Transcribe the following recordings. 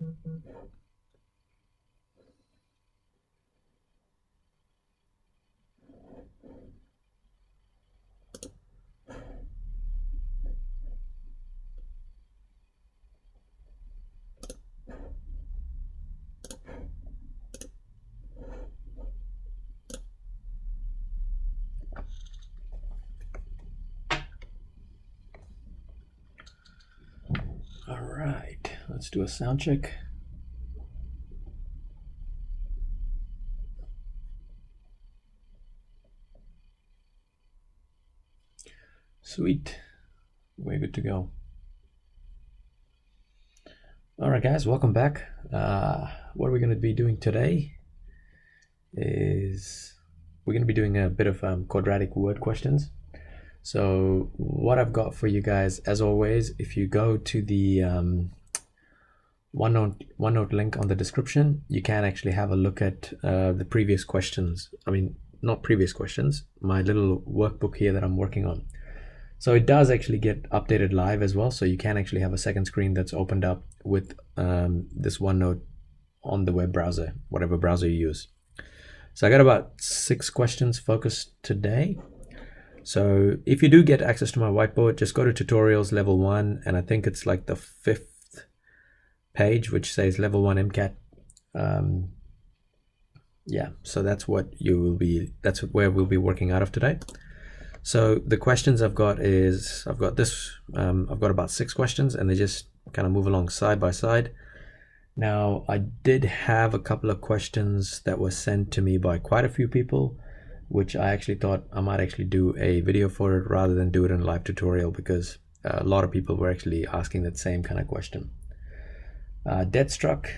All right, let's do a sound check. Sweet, we're good to go. All right, guys, welcome back. What we're going to be doing today is we're going to be doing a bit of quadratic word questions. So what I've got for you guys, as always, if you go to the OneNote link on the description, you can actually have a look at the previous questions. I mean, not previous questions, my little workbook here that I'm working on. So it does actually get updated live as well. So you can actually have a second screen that's opened up with this OneNote on the web browser, whatever browser you use. So I got about 6 questions focused today. So if you do get access to my whiteboard, just go to tutorials level 1, and I think it's like the 5th page, which says level 1 MCAT. Yeah, so that's what you will be, that's where we'll be working out of today. So the questions I've got is, I've got about 6 questions, and they just kind of move along side by side. Now, I did have a couple of questions that were sent to me by quite a few people, which I actually thought I might actually do a video for it rather than do it in a live tutorial, because a lot of people were actually asking that same kind of question. Dead struck,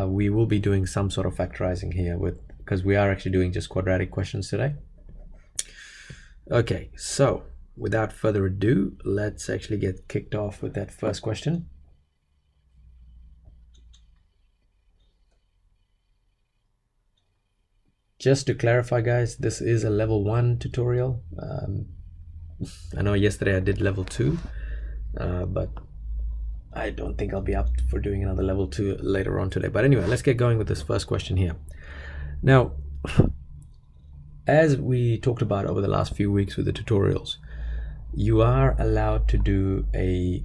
we will be doing some sort of factorizing here because we are actually doing just quadratic questions today. Okay, so without further ado, let's actually get kicked off with that first question. Just to clarify, guys, this is a level 1 tutorial. I know yesterday I did level 2, but I don't think I'll be up for doing another level 2 later on today. But anyway, let's get going with this first question here. Now, as we talked about over the last few weeks with the tutorials, you are allowed to do a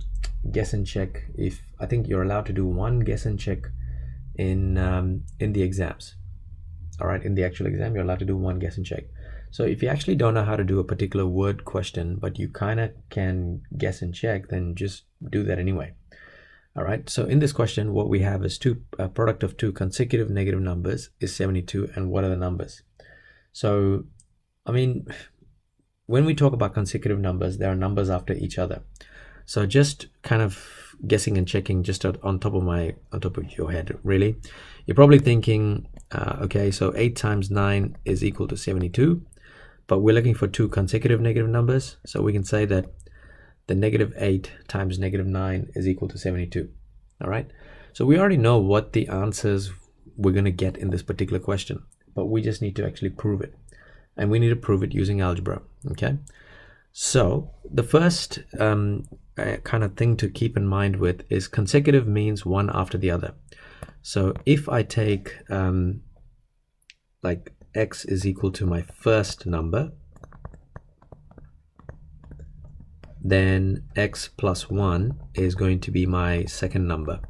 guess and check. I think you're allowed to do 1 guess and check in the exams. All right, in the actual exam, you're allowed to do 1 guess and check. So if you actually don't know how to do a particular word question, but you kind of can guess and check, then just do that anyway. All right, so in this question, what we have is a product of 2 consecutive negative numbers is 72, and what are the numbers? So, I mean, when we talk about consecutive numbers, there are numbers after each other. So just kind of guessing and checking just on top of your head, really. You're probably thinking, okay, so 8 times 9 is equal to 72, but we're looking for 2 consecutive negative numbers. So we can say that the negative 8 times negative 9 is equal to 72. All right. So we already know what the answers we're going to get in this particular question, but we just need to actually prove it. And we need to prove it using algebra. Okay. So the first kind of thing to keep in mind with is consecutive means one after the other. So if I take like x is equal to my first number, then x plus 1 is going to be my second number.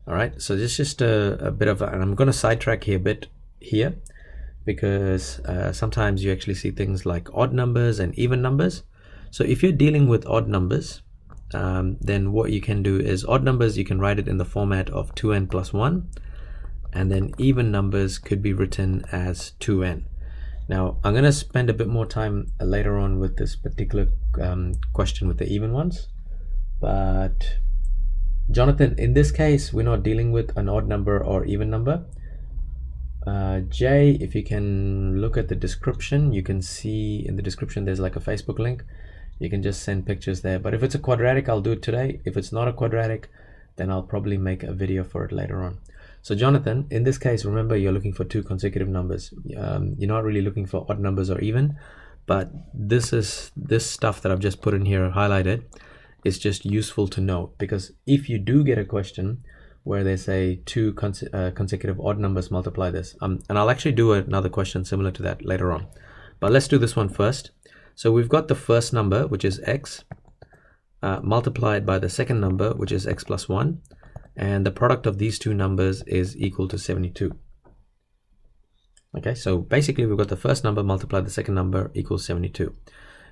All right, so this is just a bit of and I'm going to sidetrack here a bit here, because sometimes you actually see things like odd numbers and even numbers. So if you're dealing with odd numbers, then what you can do is odd numbers, you can write it in the format of 2n plus 1, and then even numbers could be written as 2n. Now, I'm going to spend a bit more time later on with this particular question with the even ones. But Jonathan, in this case, we're not dealing with an odd number or even number. Jay, if you can look at the description, you can see in the description there's like a Facebook link. You can just send pictures there. But if it's a quadratic, I'll do it today. If it's not a quadratic, then I'll probably make a video for it later on. So Jonathan, in this case, remember you're looking for 2 consecutive numbers. You're not really looking for odd numbers or even, but this stuff that I've just put in here highlighted it's just useful to know, because if you do get a question where they say two consecutive odd numbers multiply this, and I'll actually do another question similar to that later on, but let's do this one first. So we've got the first number, which is x, multiplied by the second number, which is x plus 1, and the product of these two numbers is equal to 72. Okay, so basically we've got the first number multiplied the second number equals 72.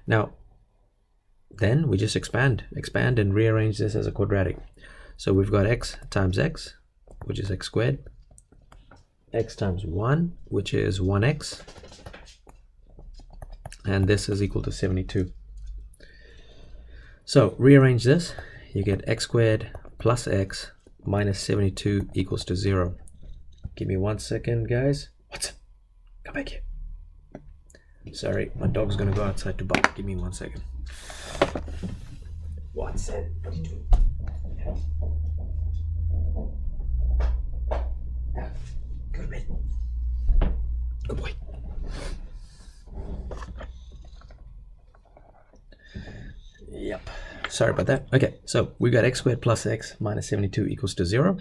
Now, then we just expand and rearrange this as a quadratic. So we've got x times x, which is x squared, x times 1, which is 1x, and this is equal to 72. So rearrange this, you get x squared plus x minus 72 equals to 0. Give me 1 second, guys. What? Come back here. Sorry, my dog's gonna go outside to bark. Give me 1 second. 1 second. What are you doing? Yeah. Go to bed. Good boy. Yep. Sorry about that. Okay, so we got x squared plus x minus 72 equals to 0.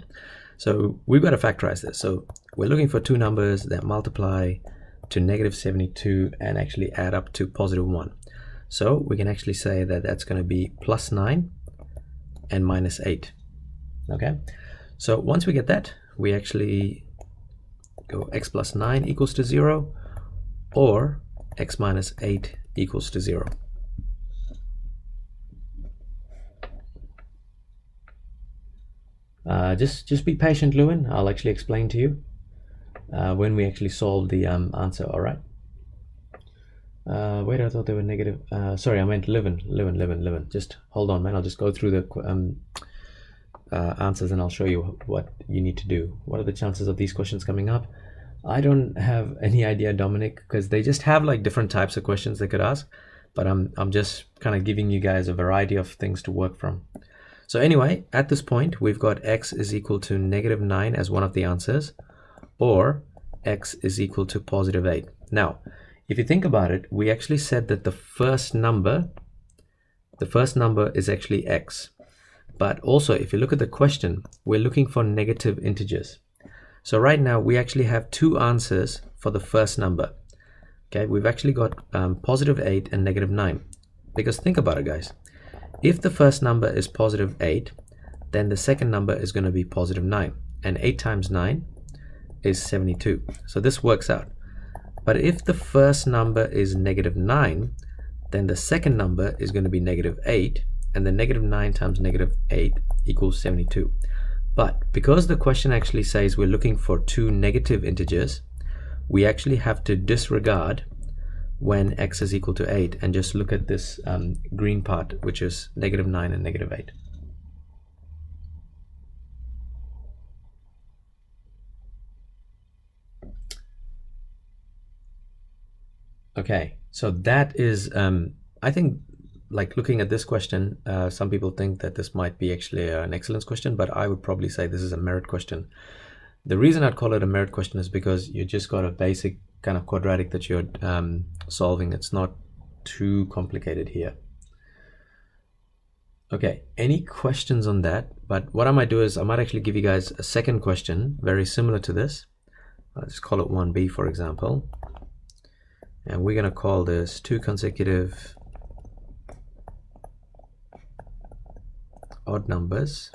So we've got to factorize this. So we're looking for two numbers that multiply to negative 72 and actually add up to positive 1. So we can actually say that that's going to be plus 9 and minus 8. Okay, so once we get that, we actually go x plus 9 equals to 0 or x minus 8 equals to 0. Just be patient, Lewin. I'll actually explain to you when we actually solve the answer. All right. Wait, I thought they were negative. Sorry, I meant Lewin. Just hold on, man. I'll just go through the answers and I'll show you what you need to do. What are the chances of these questions coming up? I don't have any idea, Dominic, because they just have like different types of questions they could ask. But I'm just kind of giving you guys a variety of things to work from. So anyway, at this point, we've got x is equal to negative 9 as one of the answers, or x is equal to positive 8. Now, if you think about it, we actually said that the first number is actually x. But also, if you look at the question, we're looking for negative integers. So right now, we actually have two answers for the first number. Okay, we've actually got positive 8 and negative 9. Because think about it, guys. If the first number is positive 8, then the second number is going to be positive 9. And 8 times 9 is 72. So this works out. But if the first number is negative 9, then the second number is going to be negative 8. And the negative 9 times negative 8 equals 72. But because the question actually says we're looking for two negative integers, we actually have to disregard when x is equal to 8 and just look at this green part, which is negative 9 and negative 8. Okay, so that is, I think, like looking at this question, some people think that this might be actually an excellence question, but I would probably say this is a merit question. The reason I'd call it a merit question is because you just got a basic kind of quadratic that you're solving. It's not too complicated here. Okay, any questions on that? But what I might do is I might actually give you guys a second question very similar to this. I'll just call it 1b, for example. And we're going to call this two consecutive odd numbers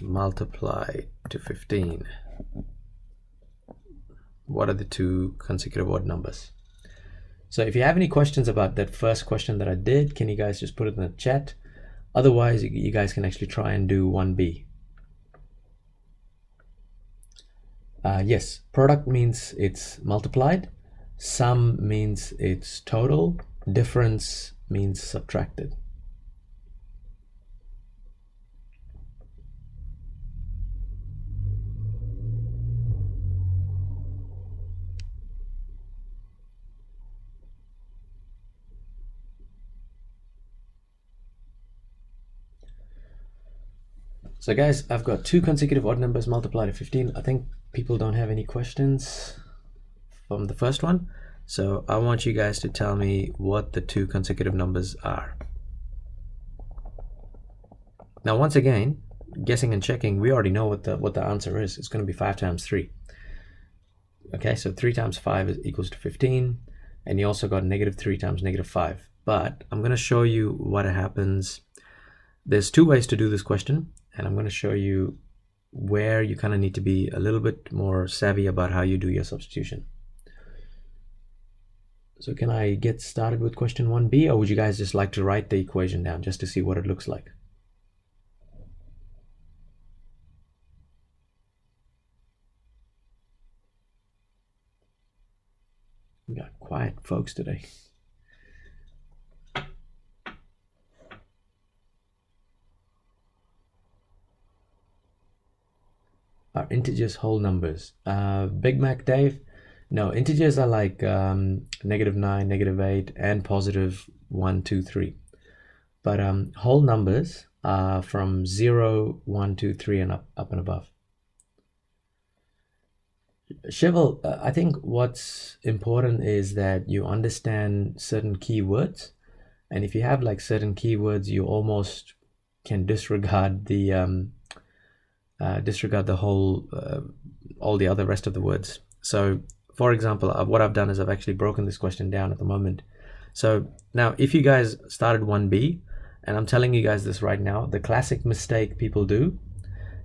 multiply to 15. What are the two consecutive odd numbers? So if you have any questions about that first question that I did, can you guys just put it in the chat? Otherwise, you guys can actually try and do 1b. Yes, product means it's multiplied. Sum means it's total. Difference means subtracted. So guys, I've got two consecutive odd numbers multiplied to 15. I think people don't have any questions from the first one. So I want you guys to tell me what the two consecutive numbers are. Now, once again, guessing and checking, we already know what the answer is. It's going to be 5 times 3. Okay, so 3 times 5 is equals to 15, and you also got -3 times -5. But I'm going to show you what happens. There's two ways to do this question, and I'm going to show you where you kind of need to be a little bit more savvy about how you do your substitution. So can I get started with question 1b, or would you guys just like to write the equation down just to see what it looks like? We got quiet folks today. Are integers whole numbers? Big Mac Dave? No, integers are like -9, -8, and +1, 2, 3. But whole numbers are from 0, 1, 2, 3, and up and above. Shivel, I think what's important is that you understand certain keywords, and if you have like certain keywords, you almost can disregard the whole all the other rest of the words. So for example, what I've done is I've actually broken this question down at the moment. So now if you guys started 1b, and I'm telling you guys this right now, the classic mistake people do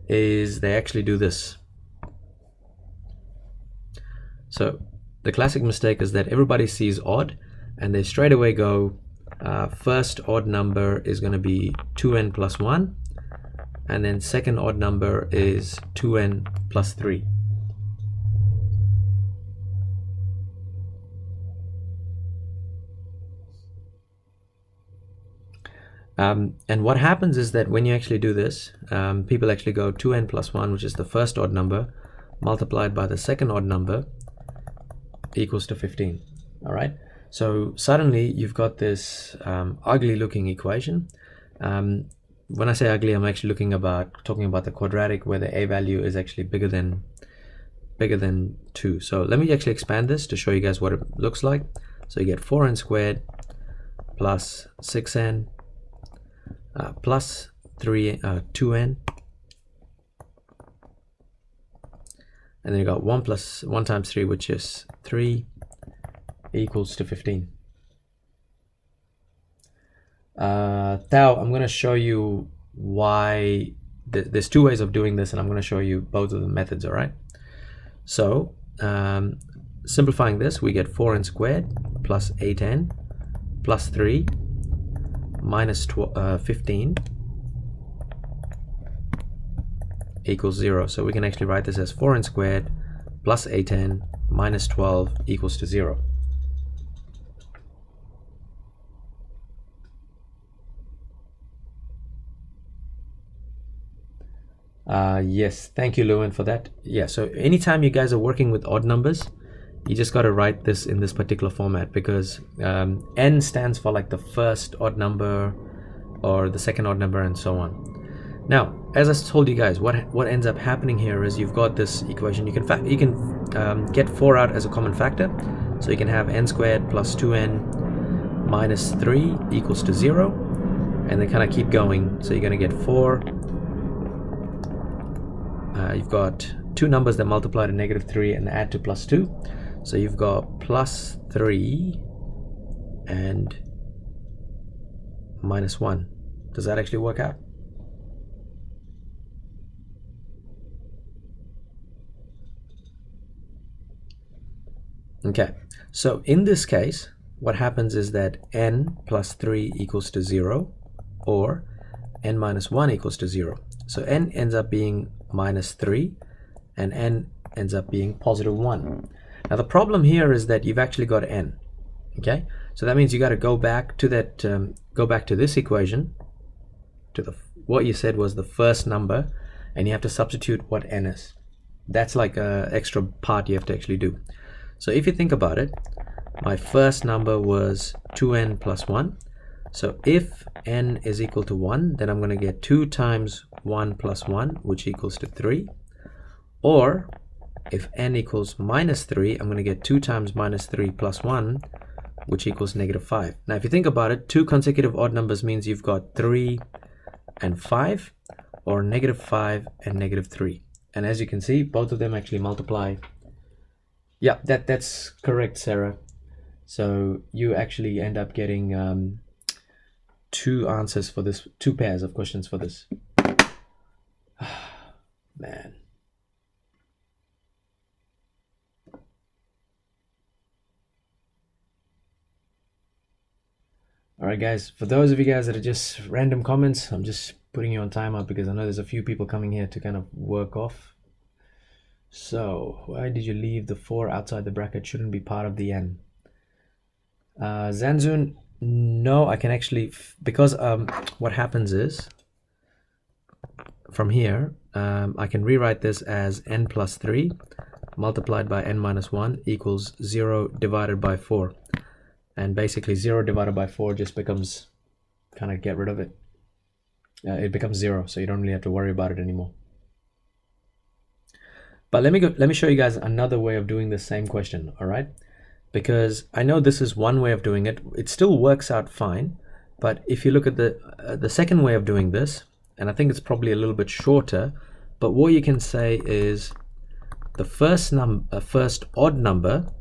is they actually do this. So the classic mistake is that everybody sees odd and they straight away go, first odd number is going to be 2n plus 1, and then second odd number is 2n plus 3. And what happens is that when you actually do this, people actually go 2n plus 1, which is the first odd number, multiplied by the second odd number, equals to 15. All right, so suddenly you've got this ugly looking equation. When I say ugly, I'm actually talking about the quadratic where the a value is actually bigger than 2. So let me actually expand this to show you guys what it looks like. So you get 4n squared plus 6n plus 2n, and then you got 1 times 3, which is 3, equals to 15. Thao, I'm going to show you why there's two ways of doing this, and I'm going to show you both of the methods. All right, so simplifying this, we get 4n squared plus 8n plus 3 minus 15 equals 0. So we can actually write this as 4n squared plus 8n minus 12 equals to 0. Yes, thank you, Lewin, for that. Yeah, so anytime you guys are working with odd numbers, you just got to write this in this particular format, because n stands for like the first odd number or the second odd number and so on. Now, as I told you guys, what ends up happening here is you've got this equation. You can get 4 out as a common factor, so you can have n squared plus 2n minus 3 equals to 0, and then kind of keep going. So you're going to get 4. You've got two numbers that multiply to -3 and add to +2. So you've got +3 and -1. Does that actually work out? Okay, so in this case, what happens is that n plus 3 equals to 0, or n minus 1 equals to 0. So n ends up being -3, and n ends up being +1. Now the problem here is that you've actually got n. Okay, so that means you got to go back to that, go back to this equation, to what you said was the first number, and you have to substitute what n is. That's like a extra part you have to actually do. So if you think about it, my first number was 2n plus 1. So if n is equal to 1, then I'm going to get 2 times 1 plus 1, which equals to 3. Or if n equals minus 3, I'm going to get 2 times minus 3 plus 1, which equals negative 5. Now, if you think about it, 2 consecutive odd numbers means you've got 3 and 5, or negative 5 and negative 3. And as you can see, both of them actually multiply. Yeah, that's correct, Sarah. So you actually end up getting 2 answers for this, 2 pairs of questions for this. Man. All right, guys, for those of you guys that are just random comments, I'm just putting you on timeout because I know there's a few people coming here to kind of work off. So why did you leave the 4 outside the bracket? Shouldn't be part of the n. Zanzun, no, I can actually, because what happens is, from here, I can rewrite this as n plus 3 multiplied by n minus 1 equals 0 divided by 4. And basically 0 divided by 4 just becomes, kind of get rid of it. It becomes 0, so you don't really have to worry about it anymore. But let me show you guys another way of doing the same question, all right? Because I know this is one way of doing it. It still works out fine. But if you look at the second way of doing this, and I think it's probably a little bit shorter, but what you can say is the first odd number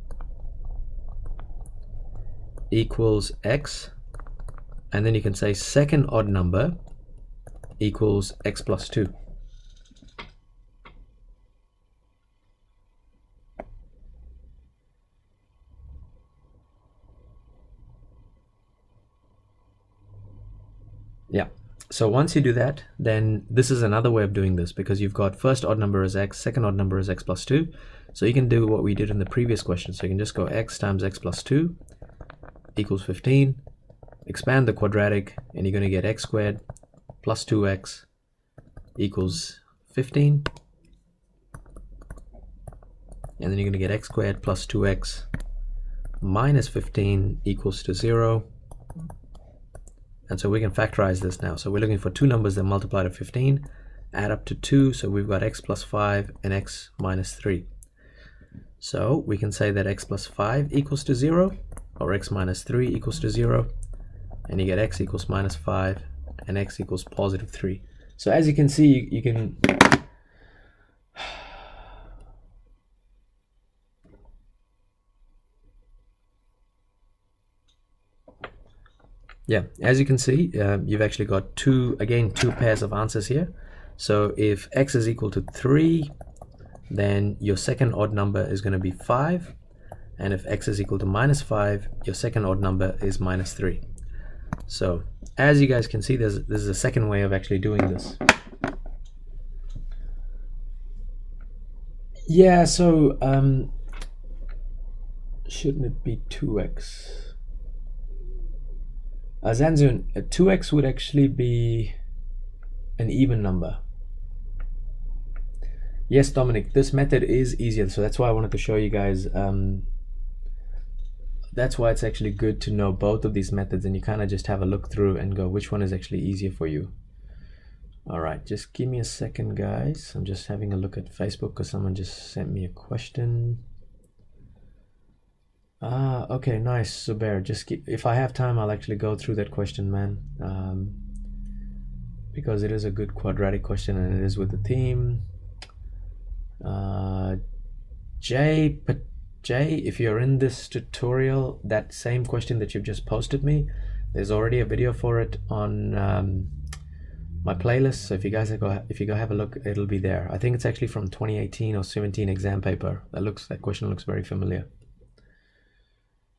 equals x, and then you can say second odd number equals x plus 2. Yeah, so once you do that, then this is another way of doing this, because you've got first odd number is x, second odd number is x plus 2. So you can do what we did in the previous question. So you can just go x times x plus 2 equals 15, expand the quadratic, and you're going to get x squared plus 2x equals 15. And then you're going to get x squared plus 2x minus 15 equals to 0. And so we can factorize this now. So we're looking for 2 numbers that multiply to 15, add up to 2. So we've got x plus 5 and x minus 3. So we can say that x plus 5 equals to 0, or x minus 3 equals to 0. And you get x equals minus 5 and x equals positive 3. So as you can see, you can... Yeah, as you can see, you've actually got two pairs of answers here. So if x is equal to 3, then your second odd number is going to be 5. And if x is equal to minus 5, your second odd number is minus 3. So as you guys can see, this is a second way of actually doing this. Yeah, so shouldn't it be 2x? Zanzun, 2x would actually be an even number. Yes, Dominic, this method is easier, so that's why I wanted to show you guys. That's why it's actually good to know both of these methods, and you kind of just have a look through and go which one is actually easier for you. All right, just give me a second, guys. I'm just having a look at Facebook because someone just sent me a question. Okay, nice, Zubair. If I have time, I'll actually go through that question, man. Because it is a good quadratic question and it is with the theme. Jay, if you're in this tutorial, that same question that you've just posted me, there's already a video for it on my playlist. So if you guys go have a look, it'll be there. I think it's actually from 2018 or 17 exam paper. That question looks very familiar.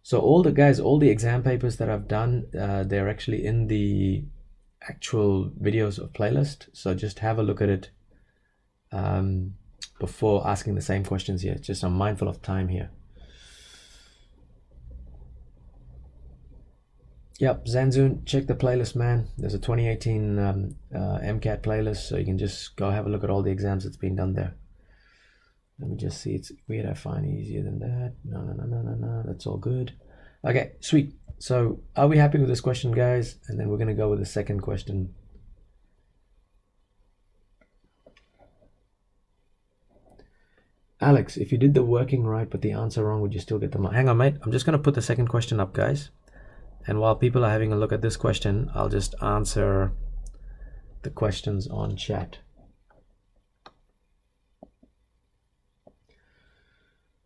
So all the exam papers that I've done, they're actually in the actual videos of playlist. So just have a look at it before asking the same questions here. Just I'm mindful of time here. Yep, Zanzun, check the playlist, man. There's a 2018 MCAT playlist, so you can just go have a look at all the exams that's been done there. Let me just see. It's weird. I find easier than that. No. That's all good. Okay, sweet. So are we happy with this question, guys? And then we're going to go with the second question. Alex, if you did the working right but the answer wrong, would you still get the mark? Hang on, mate. I'm just going to put the second question up, guys. And while people are having a look at this question, I'll just answer the questions on chat.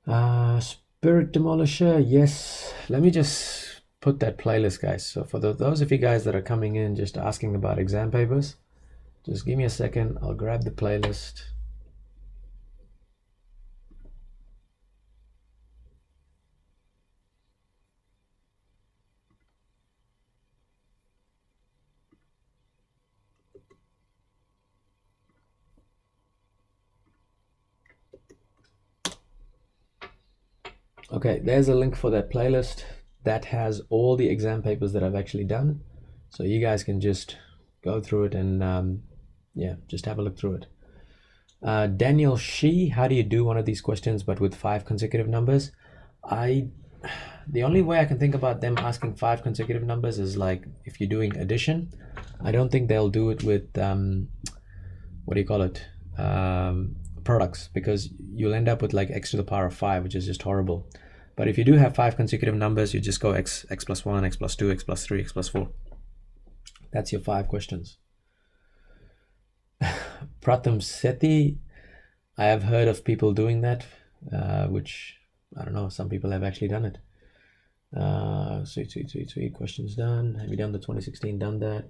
Spirit Demolisher, yes. Let me just put that playlist, guys. So for those of you guys that are coming in just asking about exam papers, just give me a second. I'll grab the playlist. Okay, there's a link for that playlist that has all the exam papers that I've actually done. So you guys can just go through it and yeah, just have a look through it. Daniel Shi, how do you do one of these questions but with 5 consecutive numbers? The only way I can think about them asking 5 consecutive numbers is like if you're doing addition. I don't think they'll do it with what do you call it? Products, because you'll end up with like x to the power of 5, which is just horrible. But if you do have 5 consecutive numbers, you just go x plus 1, x plus 2, x plus 3, x plus 4. That's your 5 questions. Pratham Sethi, I have heard of people doing that, which I don't know, some people have actually done it. Sweet, questions done. Have you done the 2016? Done that?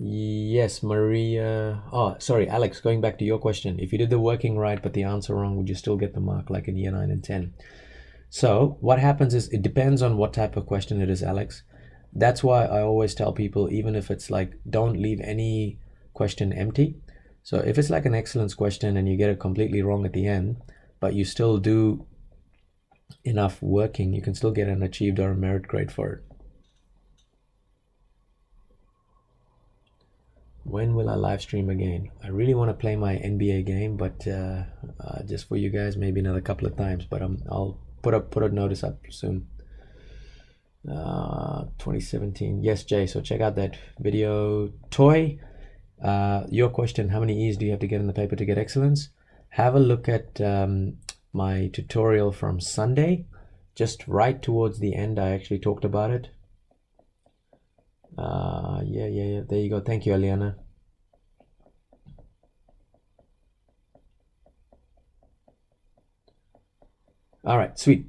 Yes, Maria. Oh, sorry, Alex, going back to your question. If you did the working right but the answer wrong, would you still get the mark like in year 9 and 10? So what happens is it depends on what type of question it is, Alex. That's why I always tell people, even if it's like, don't leave any question empty. So if it's like an excellence question and you get it completely wrong at the end, but you still do enough working, you can still get an achieved or a merit grade for it. When will I live stream again? I really want to play my NBA game, but just for you guys, maybe another couple of times. But I'll put a notice up soon. 2017. Yes, Jay. So check out that video. Toy, your question: how many E's do you have to get in the paper to get excellence? Have a look at my tutorial from Sunday. Just right towards the end, I actually talked about it. Yeah, there you go. Thank you, Aliana. All right, sweet.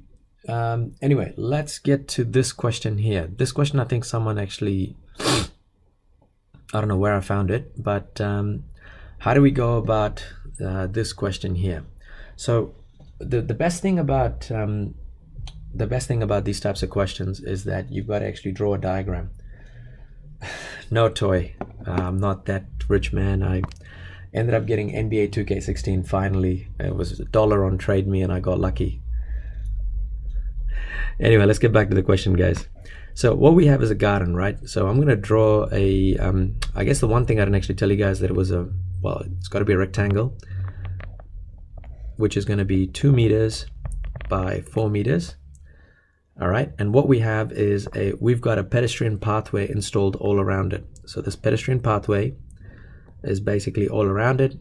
Anyway, let's get to this question here. This question, I think someone actually, I don't know where I found it, but how do we go about this question here? So the best thing about these types of questions is that you've got to actually draw a diagram. No, Toy, I'm not that rich, man. I ended up getting NBA 2K16 finally. It was $1 on Trade Me and I got lucky. Anyway, let's get back to the question, guys. So what we have is a garden, right? So I'm going to draw a, I guess the one thing I didn't actually tell you guys that it was it's got to be a rectangle, which is going to be 2 meters by 4 meters. All right, and what we have is we've got a pedestrian pathway installed all around it. So this pedestrian pathway is basically all around it,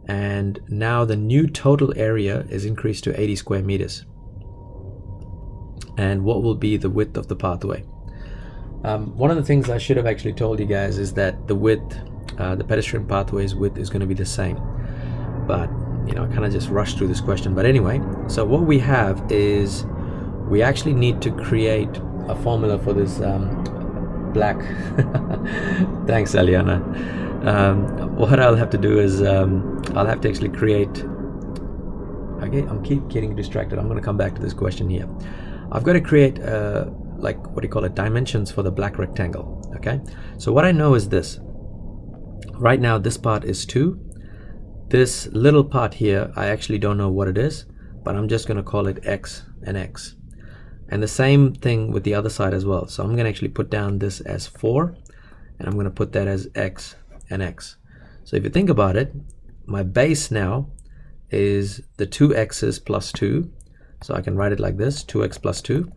and now the new total area is increased to 80 square meters. And what will be the width of the pathway? One of the things I should have actually told you guys is that the width, the pedestrian pathway's width is going to be the same. But you know, I kind of just rushed through this question. But anyway, so what we have is we actually need to create a formula for this black. Thanks, Aliana. What I'll have to do is I'll have to actually create. Okay, I'm keep getting distracted. I'm going to come back to this question here. I've got to create like what do you call it, dimensions for the black rectangle. Okay, so what I know is this. Right now, this part is 2. This little part here, I actually don't know what it is, but I'm just going to call it X and X. And the same thing with the other side as well. So I'm going to actually put down this as 4, and I'm going to put that as X and X. So if you think about it, my base now is the 2x's plus 2. So I can write it like this, 2x plus 2.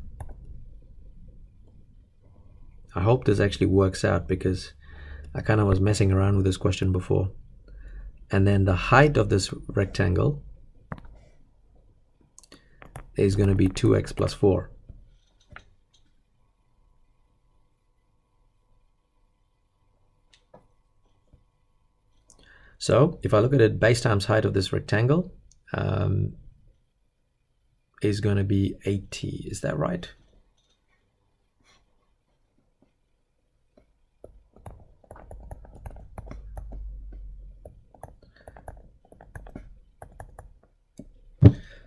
I hope this actually works out because I kind of was messing around with this question before. And then the height of this rectangle is going to be 2x plus 4. So if I look at it, base times height of this rectangle is going to be 80. Is that right?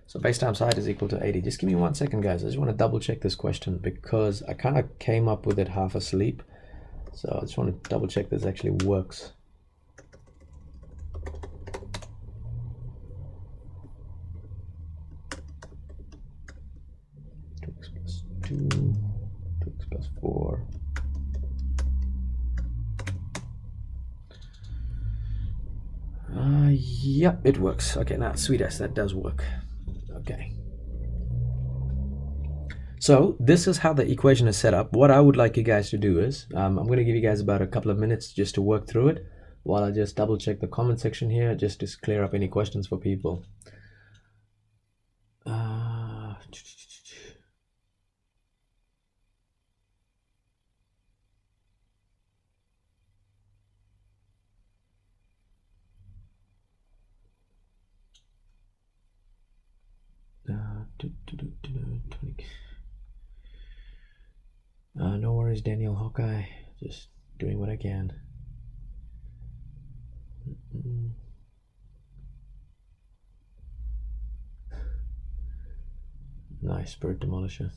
So base times height is equal to 80. Just give me 1 second, guys. I just want to double check this question because I kind of came up with it half asleep. So I just want to double check this actually works. Two, 2x plus 4. Yep, it works. Okay, now sweet ass, that does work. Okay. So this is how the equation is set up. What I would like you guys to do is, I'm going to give you guys about a couple of minutes just to work through it while I just double check the comment section here, just to clear up any questions for people. No worries, Daniel Hawkeye. Just doing what I can. Nice, Bird Demolisher.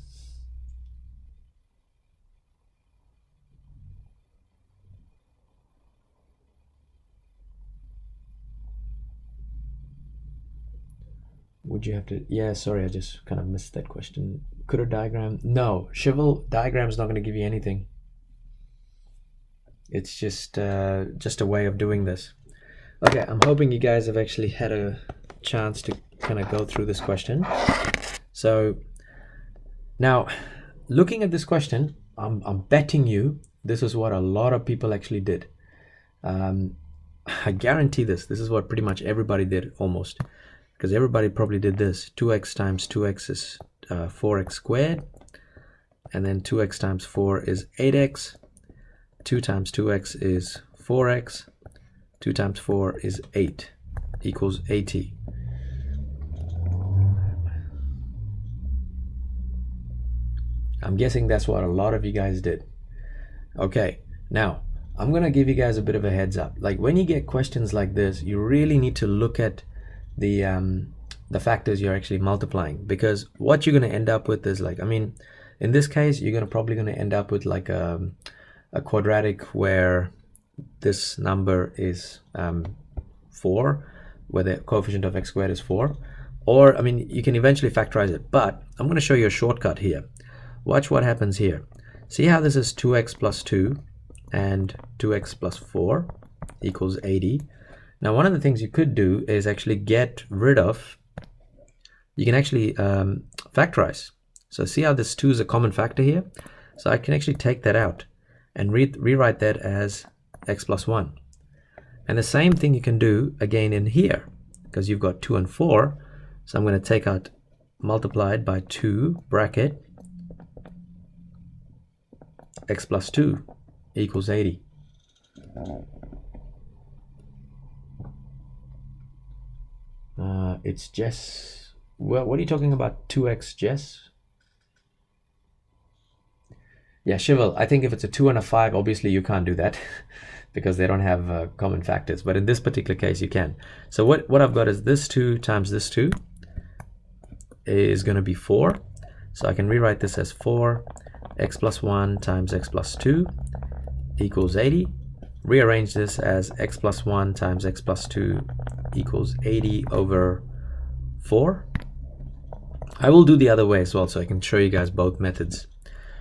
Would you have to? Yeah, sorry, I just kind of missed that question. Could a diagram? No, Shivel, diagram's not going to give you anything. It's just a way of doing this. Okay, I'm hoping you guys have actually had a chance to kind of go through this question. So now, looking at this question, I'm betting you this is what a lot of people actually did. I guarantee this is what pretty much everybody did almost, because everybody probably did this. 2x times 2x is 4x squared, and then 2x times 4 is 8x, 2 times 2x is 4x, 2 times 4 is 8, equals 80. I'm guessing that's what a lot of you guys did. Okay, now I'm gonna give you guys a bit of a heads up. Like when you get questions like this, you really need to look at the factors you're actually multiplying, because what you're going to end up with is like, I mean, in this case, you're probably going to end up with like a quadratic where this number is 4, where the coefficient of x squared is 4, or I mean, you can eventually factorize it, but I'm going to show you a shortcut here. Watch what happens here. See how this is 2x plus 2 and 2x plus 4 equals 80. Now, one of the things you could do is actually get rid of, you can actually factorize. So see how this 2 is a common factor here? So I can actually take that out and rewrite that as x plus 1. And the same thing you can do again in here, because you've got 2 and 4. So I'm going to take out multiplied by 2 bracket x plus 2 equals 80. It's Jess. Well, what are you talking about? 2x, Jess? Yeah, Shivel, I think if it's a 2 and a 5, obviously you can't do that because they don't have common factors. But in this particular case, you can. So what I've got is this 2 times this 2 is going to be 4. So I can rewrite this as 4 x plus 1 times x plus 2 equals 80. Rearrange this as x plus 1 times x plus 2 equals 80 over 4. I will do the other way as well, so I can show you guys both methods.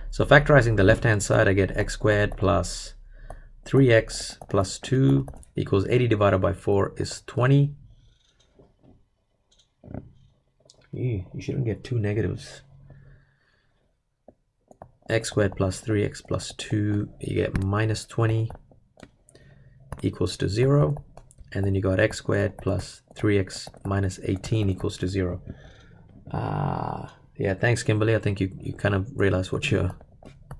So factorizing the left-hand side, I get x squared plus 3x plus 2 equals 80 divided by 4 is 20. You shouldn't get two negatives. X squared plus 3x plus 2, you get minus 20 equals to 0. And then you got x squared plus 3x minus 18 equals to 0. Yeah, thanks, Kimberly. I think you kind of realized what your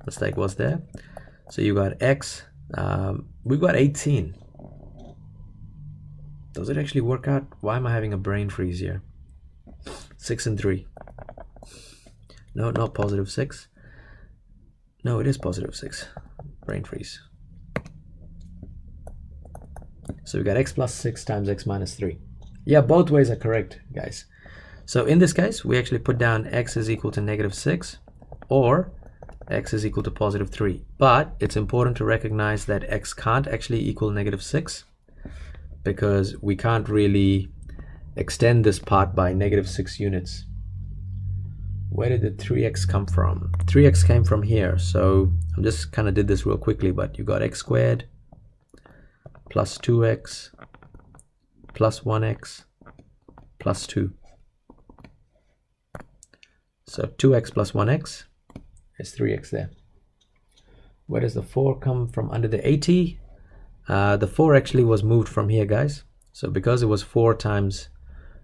mistake was there. So you got x. We've got 18. Does it actually work out? Why am I having a brain freeze here? 6 and 3. No, not positive 6. No, it is positive 6. Brain freeze. So we got x plus 6 times x minus 3. Yeah, both ways are correct, guys. So in this case, we actually put down x is equal to negative 6 or x is equal to positive 3. But it's important to recognize that x can't actually equal negative 6 because we can't really extend this part by negative 6 units. Where did the 3x come from? 3x came from here. So I just kind of did this real quickly, but you got x squared plus 2x plus 1x plus 2. So 2x plus 1x is 3x there. Where does the 4 come from under the 80? The 4 actually was moved from here, guys. So because it was 4 times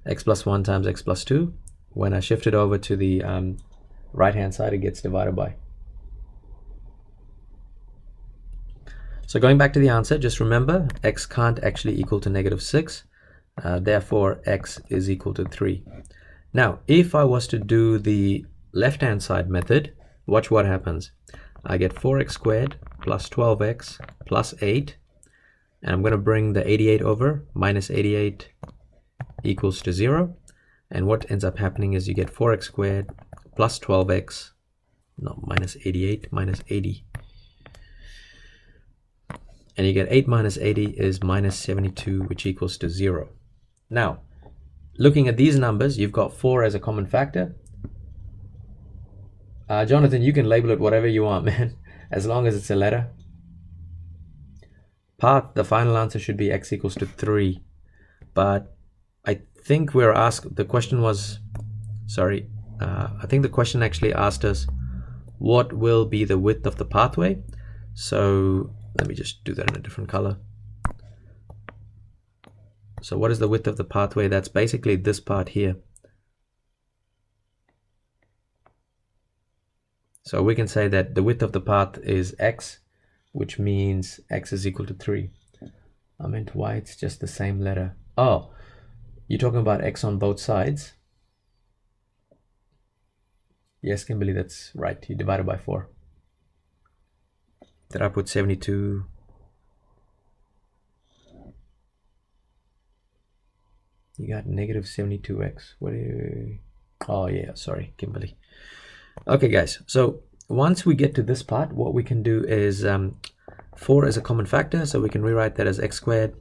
x plus 1 times x plus 2, when I shift it over to the right hand side, it gets divided by. So going back to the answer, just remember x can't actually equal to negative 6. Therefore, x is equal to 3. Now, if I was to do the left-hand side method, watch what happens. I get 4x squared plus 12x plus 8. And I'm going to bring the 88 over. Minus 88 equals to 0. And what ends up happening is you get 4x squared plus 12x. No, minus 88 minus 80. And you get 8 minus 80 is minus 72, which equals to 0. Now, looking at these numbers, you've got 4 as a common factor. Jonathan, you can label it whatever you want, man, as long as it's a letter. Path, the final answer should be x equals to 3. But I think we're asked, the question was, sorry, I think the question actually asked us, what will be the width of the pathway? So let me just do that in a different color. So what is the width of the pathway? That's basically this part here. So we can say that the width of the path is x, which means x is equal to 3. I meant why it's just the same letter. Oh, you're talking about x on both sides? Yes, Kimberly, that's right. You divided by 4. Did I put 72? You got negative 72x. What do you... Oh yeah, sorry, Kimberly. Okay, guys. So once we get to this part, what we can do is 4 is a common factor, so we can rewrite that as x squared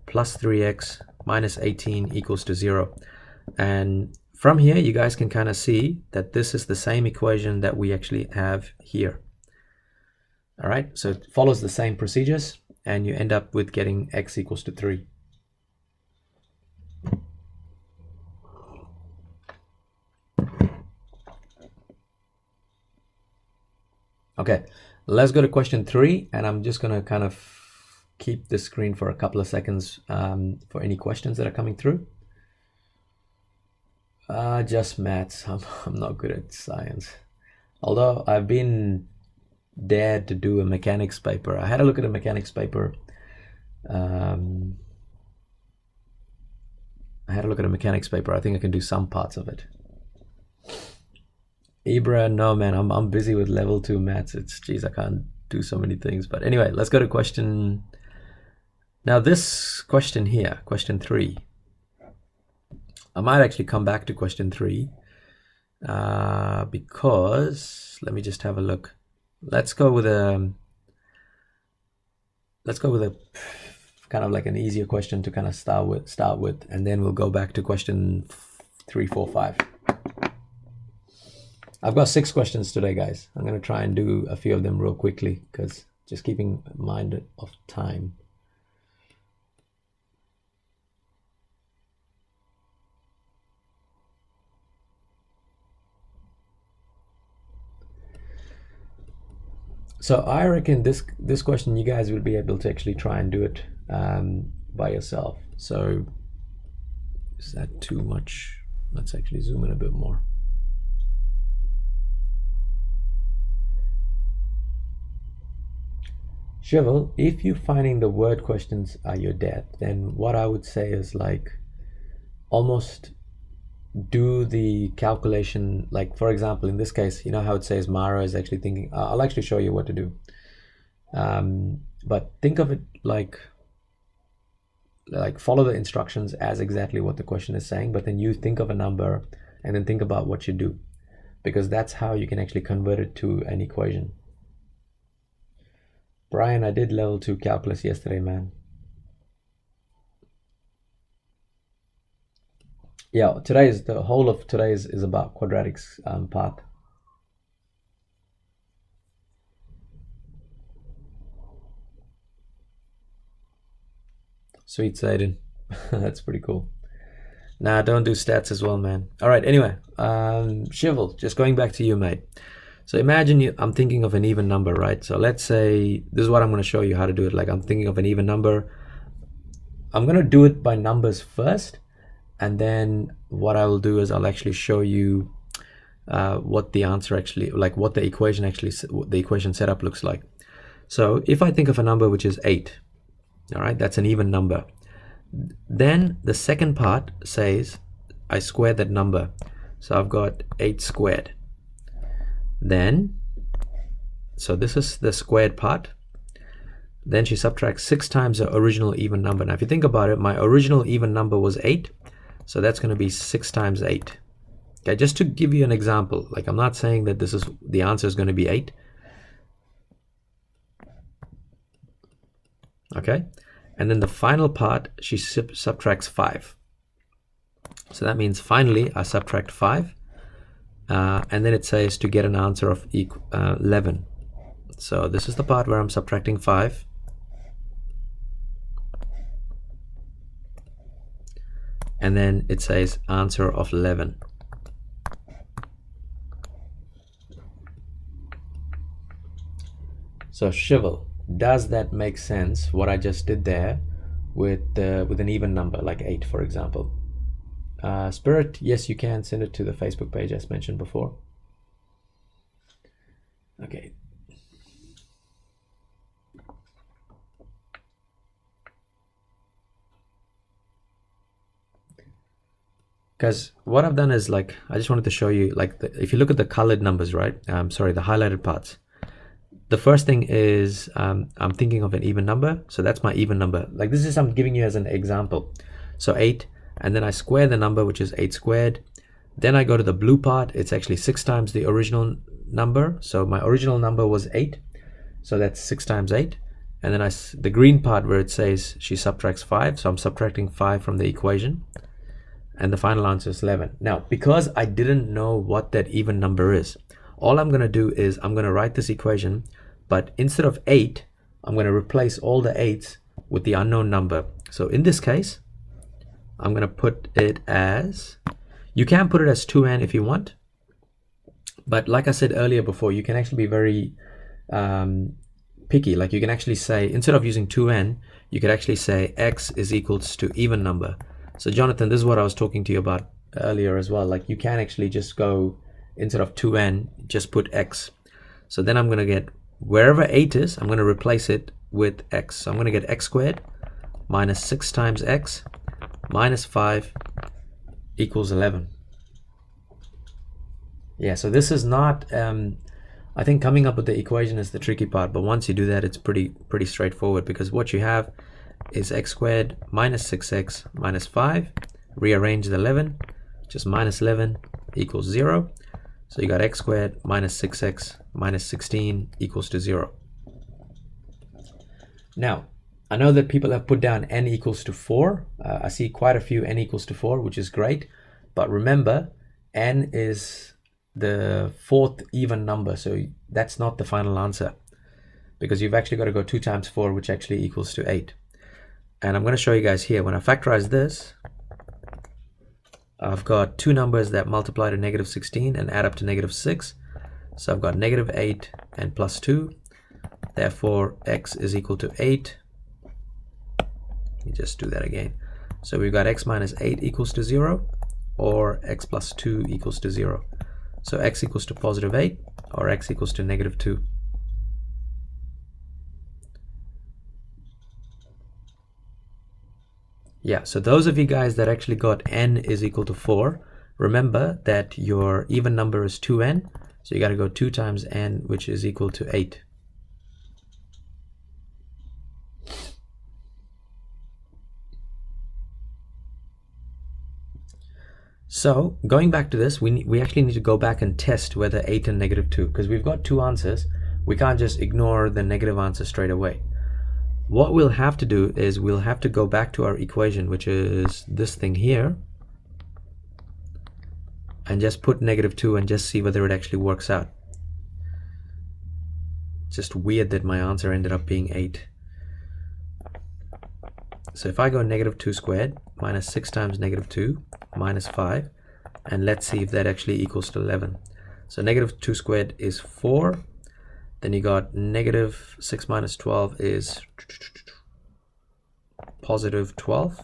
plus 3x minus 18 equals to 0. And from here, you guys can kind of see that this is the same equation that we actually have here. All right, so it follows the same procedures, and you end up with getting x equals to 3. Okay, let's go to question 3, and I'm just going to kind of keep the screen for a couple of seconds for any questions that are coming through. Just maths. I'm not good at science. Although I've been dared to do a mechanics paper. I had a look at a mechanics paper. I think I can do some parts of it. Ibra, no man, I'm busy with level 2 maths. Geez, I can't do so many things. But anyway, let's go to question. Now this question here, question 3. I might actually come back to question 3 because let me just have a look. Let's go with a kind of like an easier question to kind of start with, and then we'll go back to question 3, 4, 5. I've got 6 questions today, guys. I'm going to try and do a few of them real quickly because just keeping in mind of time. So I reckon this question you guys will be able to actually try and do it by yourself. So is that too much? Let's actually zoom in a bit more. Shivel, if you're finding the word questions are your death, then what I would say is like almost do the calculation. Like for example, in this case, you know how it says Mara is actually thinking. I'll actually show you what to do. But think of it like follow the instructions as exactly what the question is saying, but then you think of a number and then think about what you do, because that's how you can actually convert it to an equation. Brian, I did level 2 calculus yesterday, man. Yeah, the whole of today's is about quadratics path. Sweet Satan. That's pretty cool. Nah, don't do stats as well, man. All right, anyway, Shivel, just going back to you, mate. So imagine I'm thinking of an even number, right? So let's say, this is what I'm going to show you how to do it. Like I'm thinking of an even number. I'm going to do it by numbers first. And then what I will do is I'll actually show you what the answer actually, like what the equation actually, the equation setup looks like. So if I think of a number which is 8, all right, that's an even number. Then the second part says I square that number. So I've got 8 squared. Then, so this is the squared part. Then she subtracts 6 times the original even number. Now if you think about it, my original even number was 8. So that's going to be 6 times 8. Okay, just to give you an example, like I'm not saying that this is the answer is going to be 8. Okay, and then the final part, she subtracts 5. So that means finally I subtract 5. And then it says to get an answer of 11. So this is the part where I'm subtracting 5. And then it says answer of 11. So Shivel, does that make sense, what I just did there with an even number like 8, for example? Spirit, yes, you can send it to the Facebook page as mentioned before. Okay. Because what I've done is like, I just wanted to show you, like, if you look at the colored numbers, right? Sorry, the highlighted parts. The first thing is I'm thinking of an even number. So that's my even number. Like this is, I'm giving you as an example. So 8, and then I square the number, which is 8 squared. Then I go to the blue part. It's actually 6 times the original number. So my original number was 8. So that's 6 times 8. And then the green part where it says she subtracts 5. So I'm subtracting 5 from the equation. And the final answer is 11. Now, because I didn't know what that even number is, all I'm going to do is I'm going to write this equation, but instead of 8, I'm going to replace all the 8s with the unknown number. So in this case, I'm going to put it as, you can put it as 2n if you want. But like I said earlier before, you can actually be very picky. Like you can actually say, instead of using 2n, you could actually say x is equals to even number. So Jonathan, this is what I was talking to you about earlier as well. Like you can actually just go, instead of 2n, just put x. So then I'm going to get, wherever 8 is, I'm going to replace it with x. So I'm going to get x squared minus 6 times x minus 5 equals 11. Yeah, so this is not, I think coming up with the equation is the tricky part, but once you do that, it's pretty straightforward, because what you have is x squared minus 6x minus 5, rearrange the 11, just minus 11 equals 0. So you got x squared minus 6x minus 16 equals to 0. Now, I know that people have put down n equals to 4. I see quite a few n equals to 4, which is great. But remember, n is the 4th even number. So that's not the final answer, because you've actually got to go 2 times 4, which actually equals to 8. And I'm going to show you guys here. When I factorize this, I've got 2 numbers that multiply to negative 16 and add up to negative 6. So I've got negative 8 and plus 2. Therefore, x is equal to 8. Let me just do that again. So we've got x minus 8 equals to 0, or x plus 2 equals to 0. So x equals to positive 8, or x equals to negative 2. Yeah, so those of you guys that actually got n is equal to 4, remember that your even number is 2n, so you got to go 2 times n, which is equal to 8. So going back to this, we actually need to go back and test whether 8 and -2, because we've got two answers. We can't just ignore the negative answer straight away. What we'll have to do is we'll have to go back to our equation, which is this thing here, and just put -2 and just see whether it actually works out. It's just weird that my answer ended up being 8. So if I go -2 squared minus 6 times -2 minus 5, and let's see if that actually equals to 11. So -2 squared is 4. Then you got -6 minus 12 is positive 12.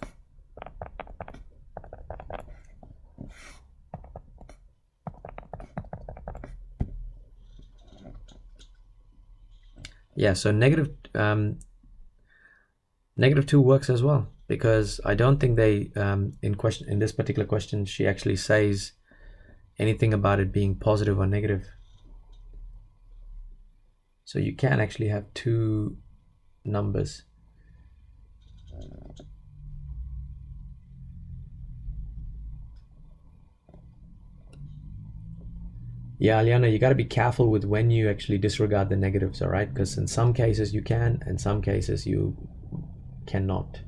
Yeah, so -2 works as well, because I don't think they in this particular question she actually says anything about it being positive or negative. So you can actually have two numbers. Yeah, Aliana, you got to be careful with when you actually disregard the negatives, all right? Because in some cases you can, in some cases you cannot.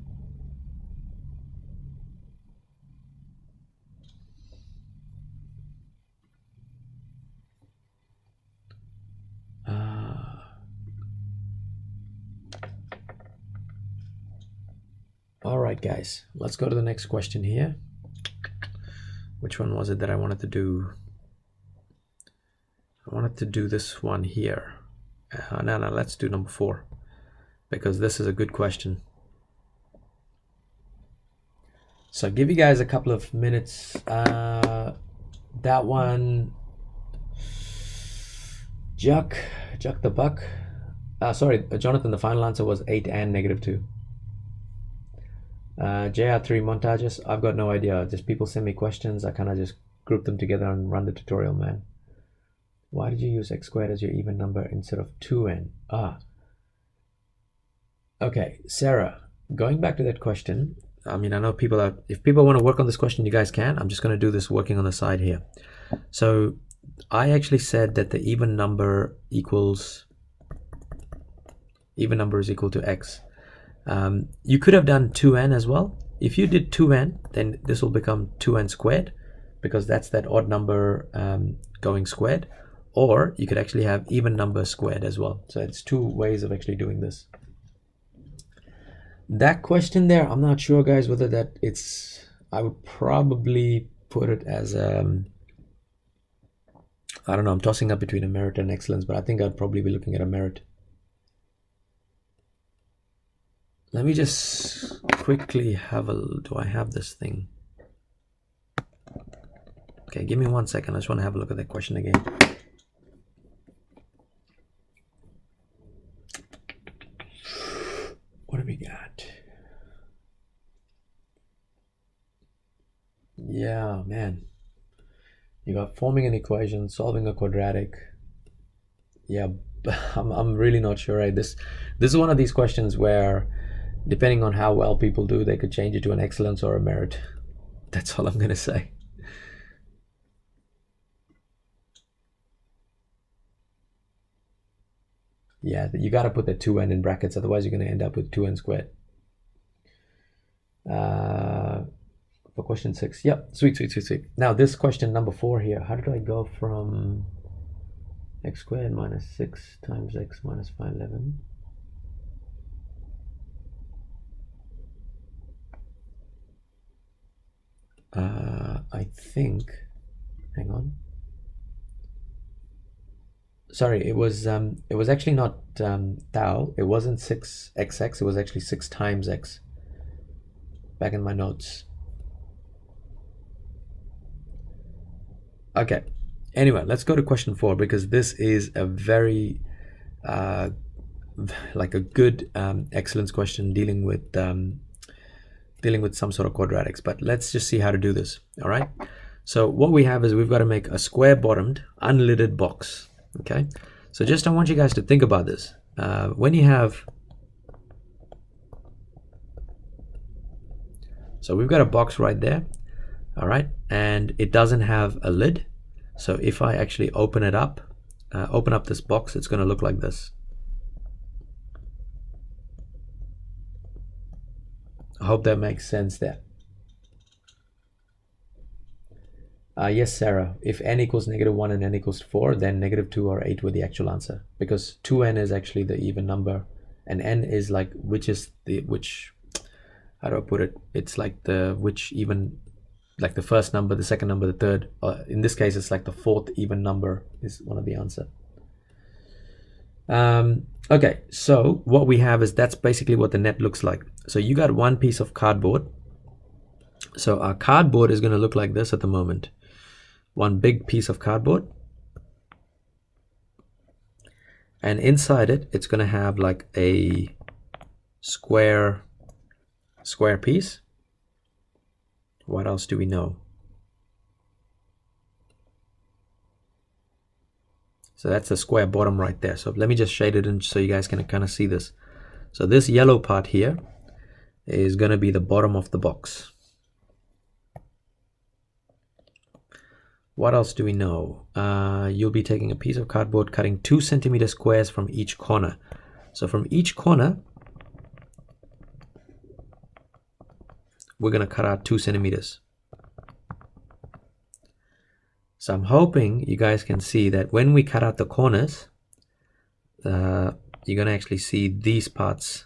All right, guys, let's go to the next question here. Which one was it that I wanted to do? I wanted to do this one here. No, let's do number 4, because this is a good question. So I'll give you guys a couple of minutes. That one, Juck the Buck. Sorry, Jonathan, the final answer was 8 and -2. JR3 montages, I've got no idea. Just people send me questions. I kind of just group them together and run the tutorial, man. Why did you use x squared as your even number instead of 2n? Okay, Sarah, going back to that question, I mean, I know people are, if people want to work on this question, you guys can. I'm just going to do this working on the side here. So I actually said that the even number is equal to x. You could have done 2n as well. If you did 2n, then this will become 2n squared, because that's that odd number going squared. Or you could actually have even number squared as well. So it's two ways of actually doing this. That question there, I'm not sure, guys, whether that it's, I would probably put it as I don't know, I'm tossing up between a merit and excellence, but I think I'd probably be looking at a merit. Let me just quickly have do I have this thing? Okay, give me 1 second. I just want to have a look at that question again. What do we got? Yeah, man. You got forming an equation, solving a quadratic. Yeah, I'm really not sure. Right? This is one of these questions where, depending on how well people do, they could change it to an excellence or a merit. That's all I'm gonna say. Yeah, you got to put the 2n in brackets, otherwise you're going to end up with 2n squared. For question 6, yep, sweet. Now this question number 4 here, how did I go from x squared minus 6 times x minus 511? I think, hang on. Sorry, it was actually not tau. It wasn't 6xx. It was actually 6 times x. Back in my notes. Okay. Anyway, let's go to question 4, because this is a very like a good excellence question dealing with dealing with some sort of quadratics, but let's just see how to do this. All right. So what we have is we've got to make a square bottomed unlidded box. Okay. So just I want you guys to think about this. When you have, so we've got a box right there. All right. And it doesn't have a lid. So if I actually open it up, open up this box, it's going to look like this. I hope that makes sense there. Yes, Sarah, if n equals -1 and n equals 4, then -2 or 8 were the actual answer, because 2n is actually the even number and n is like which, how do I put it, it's like the which even, like the first number, the second number, the third, in this case it's like the fourth even number is one of the answer. Okay, so what we have is that's basically what the net looks like. So you got one piece of cardboard. So our cardboard is going to look like this at the moment. One big piece of cardboard. And inside it, it's going to have like a square piece. What else do we know? So that's the square bottom right there. So let me just shade it in so you guys can kind of see this. So this yellow part here is going to be the bottom of the box. What else do we know? You'll be taking a piece of cardboard, cutting 2 centimeter squares from each corner. So from each corner, we're going to cut out 2 centimeters. So I'm hoping you guys can see that when we cut out the corners, you're going to actually see these parts.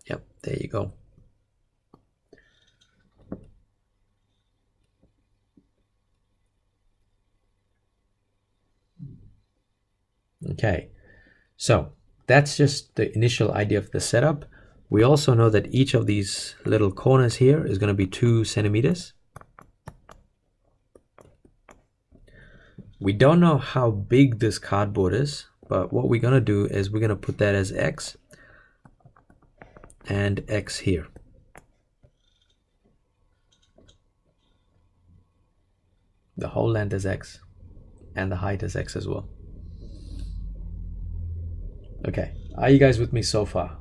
Yep, there you go. Okay, so that's just the initial idea of the setup. We also know that each of these little corners here is going to be 2 centimeters. We don't know how big this cardboard is, but what we're going to do is we're going to put that as X and X here. The whole length is X and the height is X as well. Okay, are you guys with me so far?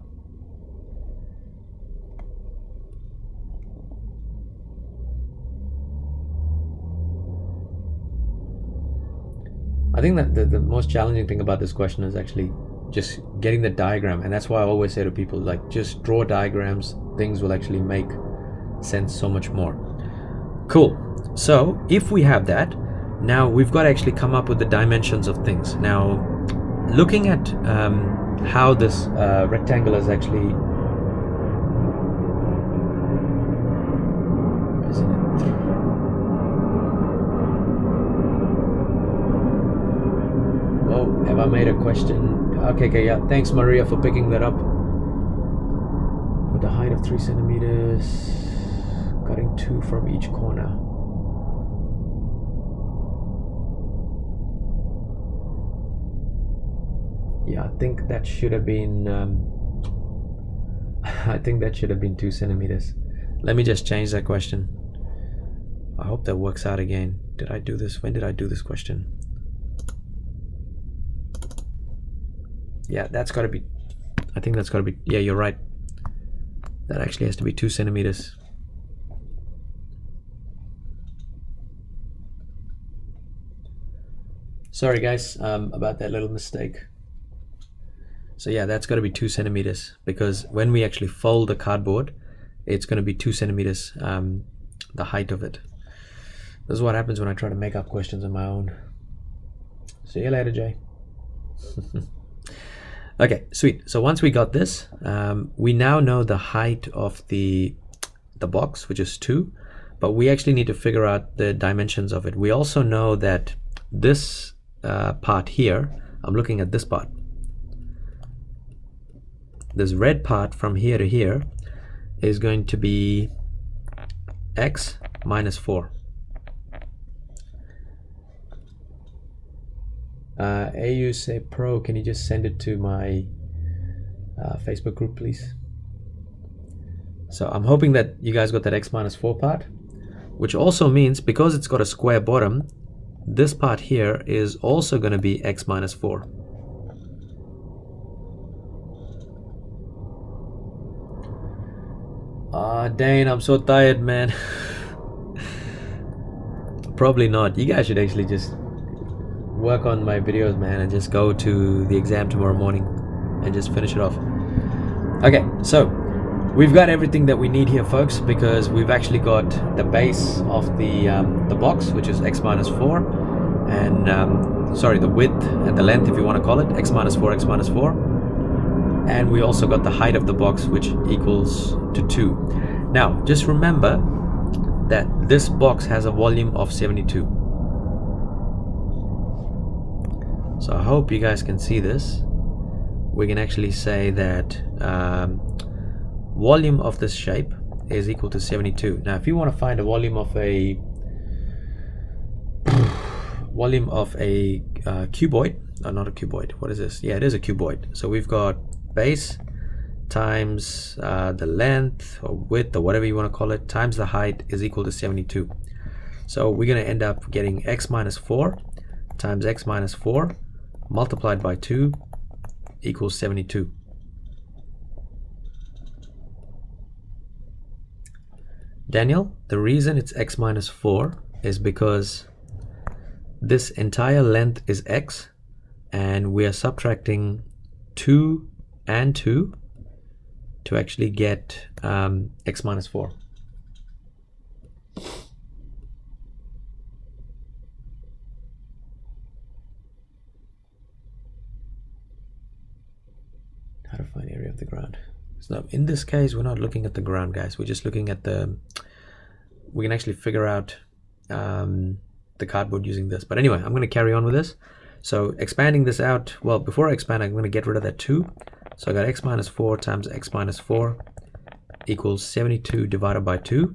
I think that the most challenging thing about this question is actually just getting the diagram, and that's why I always say to people, like, just draw diagrams. Things will actually make sense so much more. Cool. So if we have that, now we've got to actually come up with the dimensions of things. Now, looking at how this rectangle is actually, isn't it? Oh, have I made a question? Okay, yeah. Thanks, Maria, for picking that up. With the height of 3 centimeters, cutting 2 from each corner. Yeah, I think that should have been I think that should have been 2 centimeters. Let me just change that question. I hope that works out again. Did I do this? When did I do this question? Yeah, that's got to be, I think that's got to be, yeah, you're right. That actually has to be 2 centimeters. Sorry guys, about that little mistake. So yeah, that's got to be 2 centimeters, because when we actually fold the cardboard, it's going to be 2 centimeters, the height of it. This is what happens when I try to make up questions on my own. See you later, Jay. Okay, sweet. So once we got this, we now know the height of the box, which is 2, but we actually need to figure out the dimensions of it. We also know that this part here, I'm looking at this part. This red part from here to here is going to be X minus 4. AU say pro, can you just send it to my Facebook group, please? So I'm hoping that you guys got that x minus 4 part, which also means because it's got a square bottom, this part here is also going to be x minus 4. Dane, I'm so tired, man. Probably not. You guys should actually just work on my videos, man, and just go to the exam tomorrow morning and just finish it off. Okay, so we've got everything that we need here, folks, because we've actually got the base of the box, which is x minus 4, and sorry, the width and the length, if you want to call it, x minus 4, x minus 4. And we also got the height of the box, which equals to 2. Now, just remember that this box has a volume of 72. So I hope you guys can see this. We can actually say that volume of this shape is equal to 72. Now, if you want to find a volume of a cuboid, not a cuboid, what is this? Yeah, it is a cuboid. So we've got base times the length or width or whatever you want to call it times the height is equal to 72. So we're going to end up getting x minus 4 times x minus 4 multiplied by 2 equals 72. Daniel, the reason it's x minus 4 is because this entire length is x and we are subtracting 2 and 2 to actually get x minus 4. How to find area of the ground. So in this case, we're not looking at the ground, guys. We're just looking at we can actually figure out the cardboard using this. But anyway, I'm going to carry on with this. So expanding this out, well, before I expand, I'm going to get rid of that 2. So I got x minus 4 times x minus 4 equals 72 divided by 2.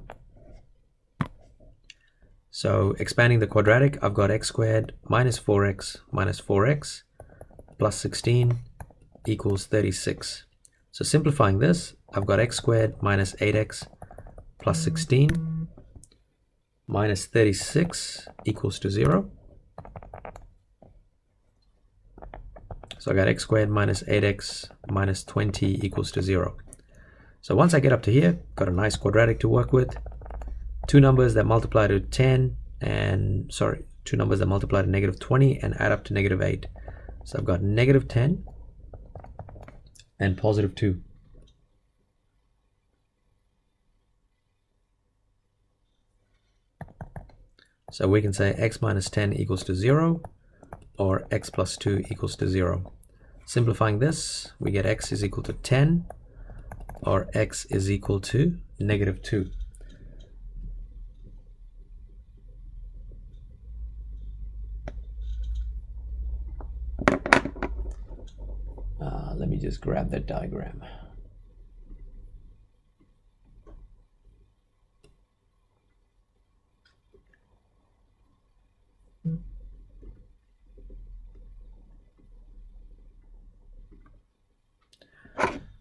So expanding the quadratic, I've got x squared minus 4x plus 16 equals 36. So simplifying this, I've got x squared minus 8x plus 16 minus 36 equals to 0. So I got x squared minus 8x minus 20 equals to 0. So once I get up to here, got a nice quadratic to work with. Two numbers that multiply to 10 and, sorry, two numbers that multiply to negative 20 and add up to negative 8. So I've got negative 10 and positive 2. So we can say x minus 10 equals to 0 or x plus 2 equals to 0. Simplifying this, we get x is equal to 10 or x is equal to negative 2. Let me just grab that diagram.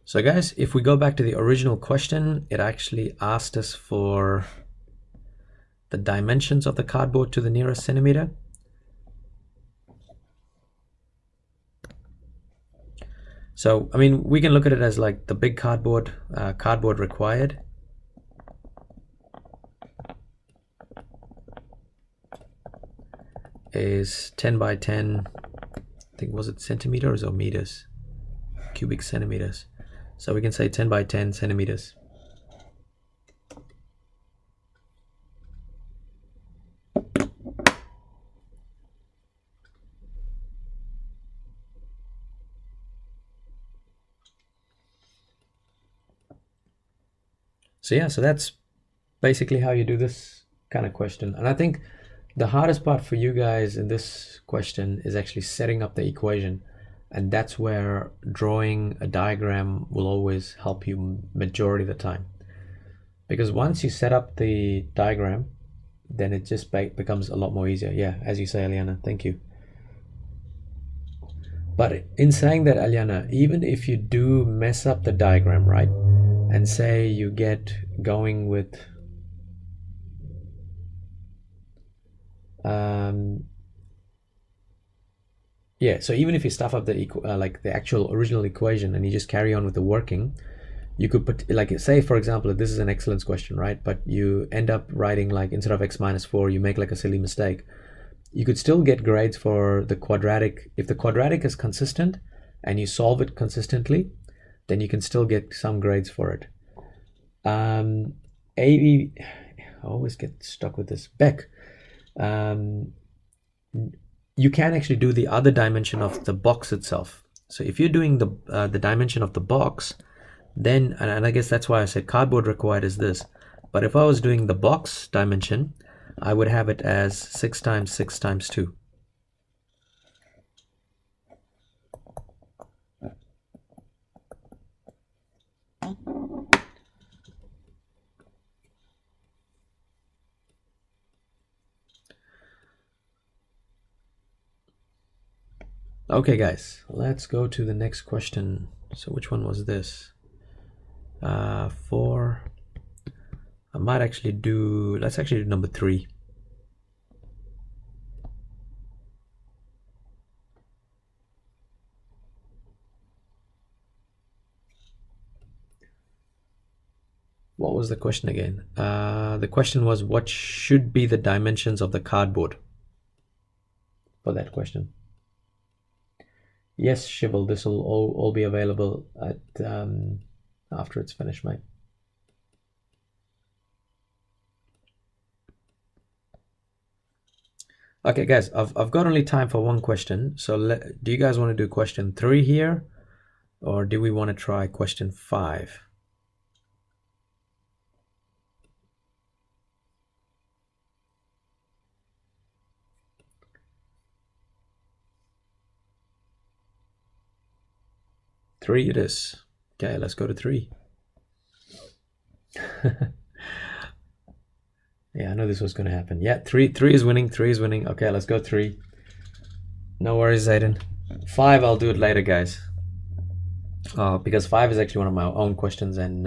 So guys, if we go back to the original question, it actually asked us for the dimensions of the cardboard to the nearest centimeter. So, I mean, we can look at it as like the big cardboard, cardboard required. Is 10 by 10, I think, was it centimeters or meters? Cubic centimeters. So we can say 10 by 10 centimeters. So yeah, so that's basically how you do this kind of question. And I think the hardest part for you guys in this question is actually setting up the equation. And that's where drawing a diagram will always help you majority of the time. Because once you set up the diagram, then it just becomes a lot more easier. Yeah, as you say, Eliana, thank you. But in saying that, Alyana, even if you do mess up the diagram, right, and say you get going with yeah, so even if you stuff up the like the actual original equation and you just carry on with the working, you could put, like, say for example, this is an excellence question, right, but you end up writing like instead of x minus 4 you make like a silly mistake. You could still get grades for the quadratic if the quadratic is consistent and you solve it consistently, then you can still get some grades for it. I always get stuck with this. Beck, you can actually do the other dimension of the box itself. So if you're doing the dimension of the box, then, and I guess that's why I said cardboard required is this, but if I was doing the box dimension, I would have it as 6 times 6 times 2. Okay guys, let's go to the next question. So which one was this? 4. I might actually do, let's actually do number 3. What was the question again? The question was, what should be the dimensions of the cardboard for that question? Yes, Shivel, this will all be available at after it's finished, mate. Okay, guys, I've got only time for one question. So do you guys want to do question 3 here, or do we want to try question 5? Three it is. Okay, let's go to 3. Yeah, I know this was going to happen. Yeah, 3 is winning. 3 is winning. Okay, let's go 3. No worries, Zayden. 5, I'll do it later, guys. Because 5 is actually one of my own questions, and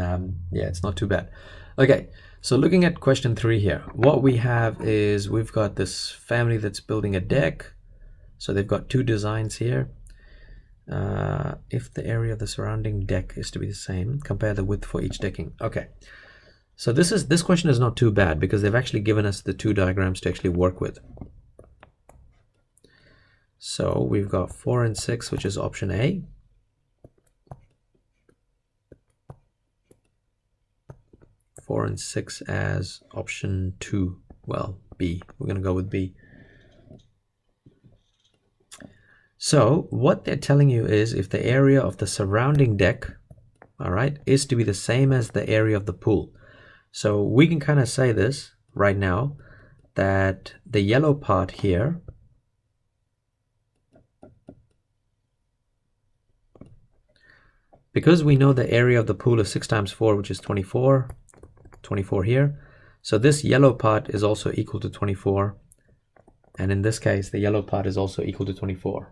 yeah, it's not too bad. Okay, so looking at question 3 here, what we have is we've got this family that's building a deck. So they've got 2 designs here. If the area of the surrounding deck is to be the same, compare the width for each decking. Okay, so this question is not too bad because they've actually given us the 2 diagrams to actually work with. So we've got 4 and 6, which is option A. 4 and 6 as option 2. Well, B. We're going to go with B. So what they're telling you is if the area of the surrounding deck, all right, is to be the same as the area of the pool. So we can kind of say this right now, that the yellow part here because we know the area of the pool is 6 times 4, which is 24, 24 here. So this yellow part is also equal to 24. And in this case, the yellow part is also equal to 24.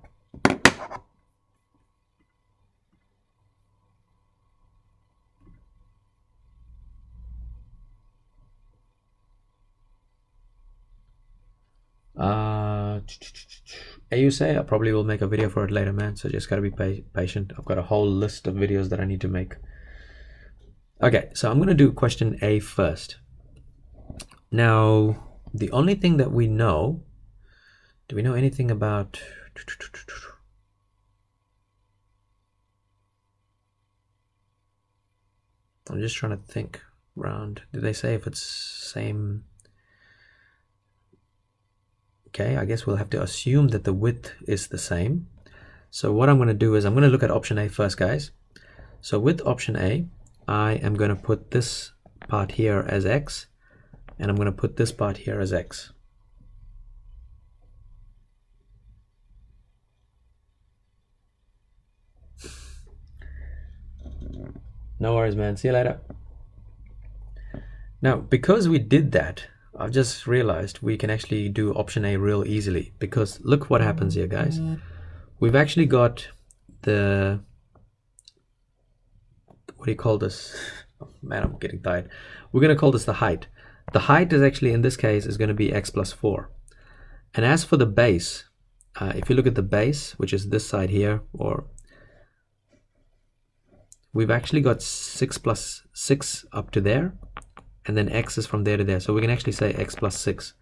AUSA, I probably will make a video for it later, man. So just gotta be patient. I've got a whole list of videos that I need to make. Okay, so I'm gonna do question A first. Now, the only thing that we know, do we know anything about... I'm just trying to think around. Did they say if it's same? Okay, I guess we'll have to assume that the width is the same. So what I'm going to do is I'm going to look at option A first, guys. So with option A, I am going to put this part here as X, and I'm going to put this part here as X. No worries, man. See you later. Now, because we did that, I've just realized we can actually do option A real easily, because look what happens here, guys. we've actually got the, what do you call this? Oh, man, I'm getting tired. We're going to call this the height. The height is actually, in this case, is going to be x plus 4. And as for the base, if you look at the base, which is this side here, or we've actually got 6 plus 6 up to there, and then x is from there to there. So we can actually say x plus 6.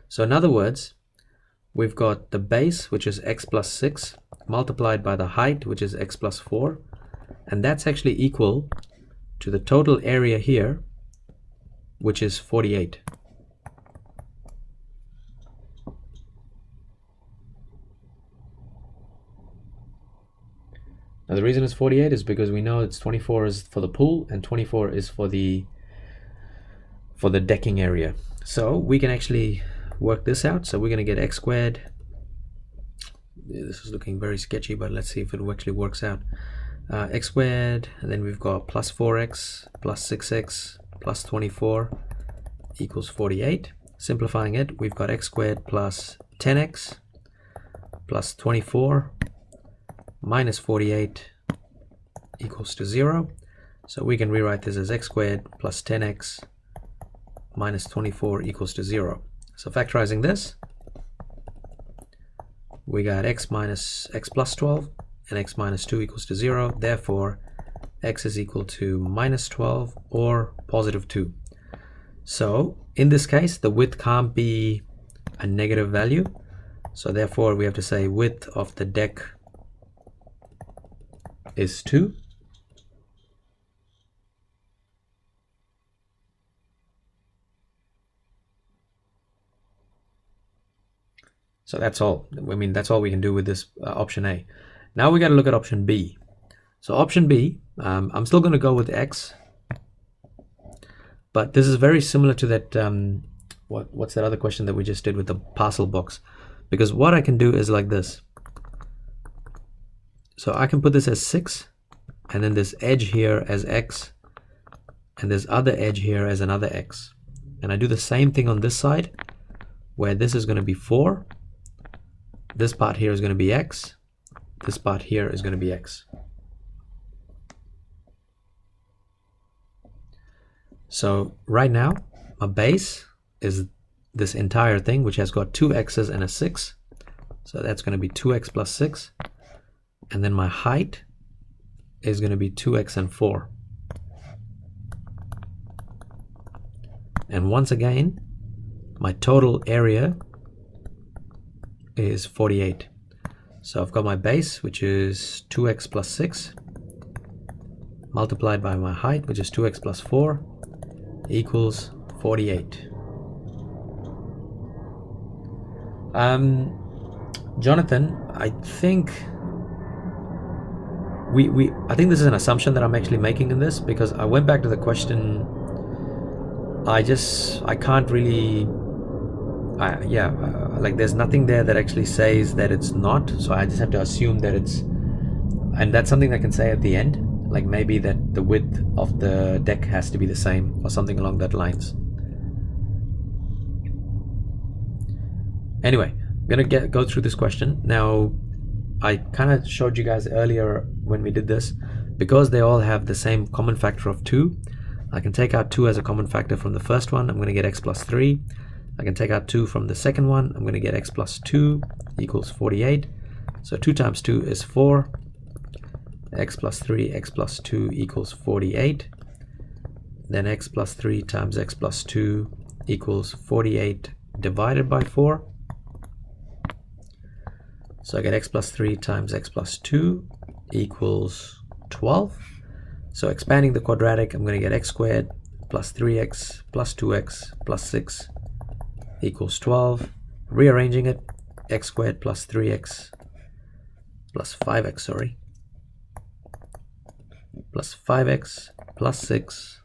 So in other words, we've got the base, which is x plus 6, multiplied by the height, which is x plus 4, and that's actually equal to the total area here, which is 48. Now the reason it's 48 is because we know it's 24 is for the pool and 24 is for the decking area. So we can actually work this out. So we're going to get x squared. This is looking very sketchy, but let's see if it actually works out. X squared, and then we've got plus 4x plus 6x plus 24 equals 48. Simplifying it, we've got x squared plus 10x plus 24 minus 48 equals to 0. So we can rewrite this as x squared plus 10x minus 24 equals to 0. So factorizing this, we got x plus 12 and x minus 2 equals to 0. Therefore, x is equal to minus 12 or positive 2. So in this case, the width can't be a negative value. So therefore, we have to say width of the deck is 2. So that's all. I mean, that's all we can do with this option A. Now we got to look at option B. So option B, I'm still going to go with x, but this is very similar to that. What's that other question that we just did with the parcel box? Because what I can do is like this. So I can put this as 6, and then this edge here as x, and this other edge here as another x. And I do the same thing on this side, where this is going to be 4. This part here is going to be x. This part here is going to be x. So right now, my base is this entire thing, which has got 2 x's and a 6. So that's going to be 2x plus 6. And then my height is going to be 2x and 4. And once again, my total area is 48. So I've got my base, which is 2x plus 6, multiplied by my height, which is 2x plus 4, equals 48. Jonathan, I think I think this is an assumption that I'm actually making in this, because I went back to the question. I can't really, like there's nothing there that actually says that it's not, so I just have to assume that it's, and that's something I can say at the end, like maybe that the width of the deck has to be the same or something along that lines. Anyway, I'm gonna go through this question. Now, I kind of showed you guys earlier when we did this, because they all have the same common factor of 2, I can take out 2 as a common factor from the first one. I'm going to get x plus 3. I can take out 2 from the second one. I'm going to get x plus 2 equals 48. So 2 times 2 is 4. X plus 3, x plus 2 equals 48. Then x plus 3 times x plus 2 equals 48 divided by 4. So I get x plus 3 times x plus 2 equals 12. So expanding the quadratic, I'm going to get x squared plus 3x plus 2x plus 6 equals 12. Rearranging it, x squared plus 3x plus 5x, sorry, plus 5x plus 6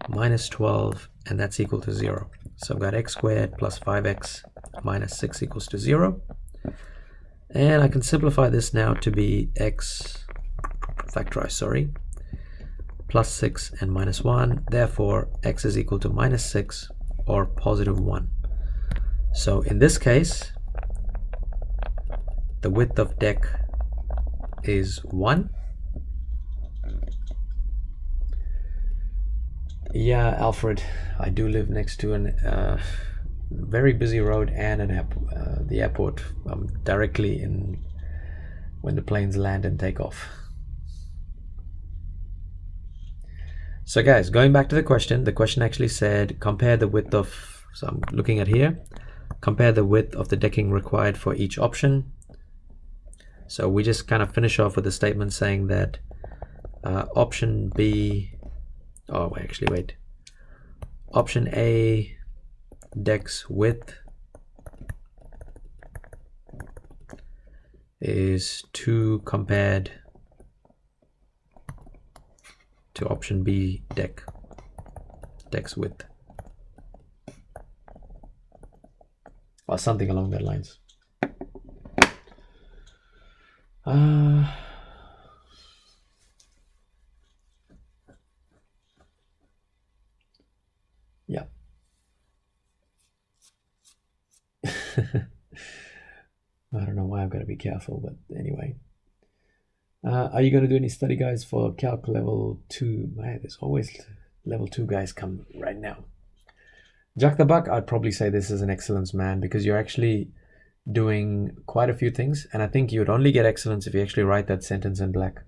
minus 12, and that's equal to 0. So I've got x squared plus 5x minus 6 equals to 0. And I can simplify this now to be x factorized, sorry, plus 6 and minus 1. Therefore, x is equal to minus 6 or positive 1. So in this case, the width of deck is 1. Yeah, Alfred, I do live next to an very busy road and the airport. I'm directly in when the planes land and take off. So guys, going back to the question actually said compare the width of, so I'm looking at here, compare the width of the decking required for each option. So we just kind of finish off with a statement saying that option B, oh actually wait, option A deck's width is 2 compared to option B deck's width, or something along that lines. Yeah. I don't know why I've got to be careful, but anyway. Are you going to do any study guides for Calc Level 2? Man, there's always Level 2 guys come right now. Jack the Buck, I'd probably say this is an excellence, man, because you're actually doing quite a few things, and I think you would only get excellence if you actually write that sentence in black.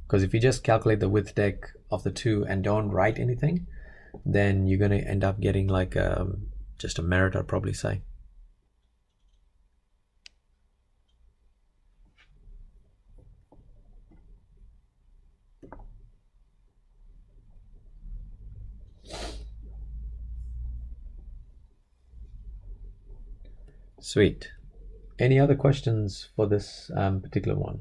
Because if you just calculate the width deck of the 2 and don't write anything, then you're going to end up getting like just a merit, I'd probably say. Sweet. Any other questions for this particular one?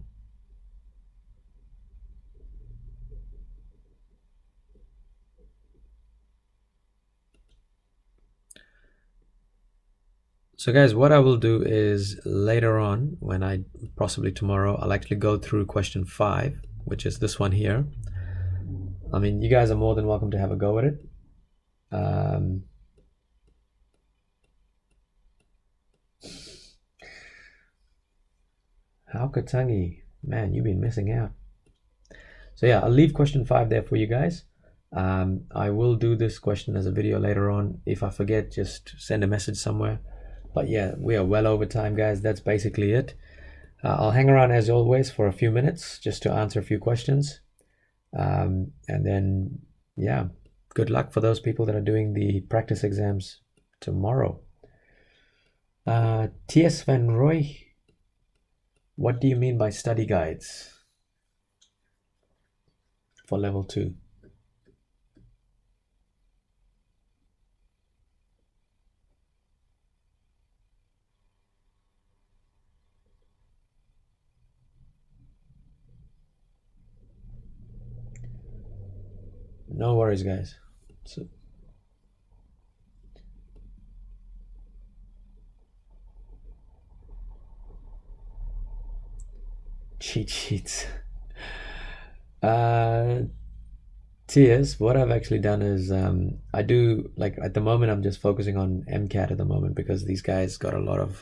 So guys, what I will do is later on, when possibly tomorrow, I'll actually go through question 5, which is this one here. I mean, you guys are more than welcome to have a go at it. How Katangi, man, you've been missing out. So yeah, I'll leave question 5 there for you guys. I will do this question as a video later on. If I forget, just send a message somewhere. But yeah, we are well over time, guys. That's basically it. I'll hang around as always for a few minutes just to answer a few questions. And then, yeah, good luck for those people that are doing the practice exams tomorrow. T.S. Van Roy, what do you mean by study guides for level 2? No worries, guys. So, cheat sheets. Tears, what I've actually done is I do, like, at the moment I'm just focusing on MCAT at the moment, because these guys got a lot of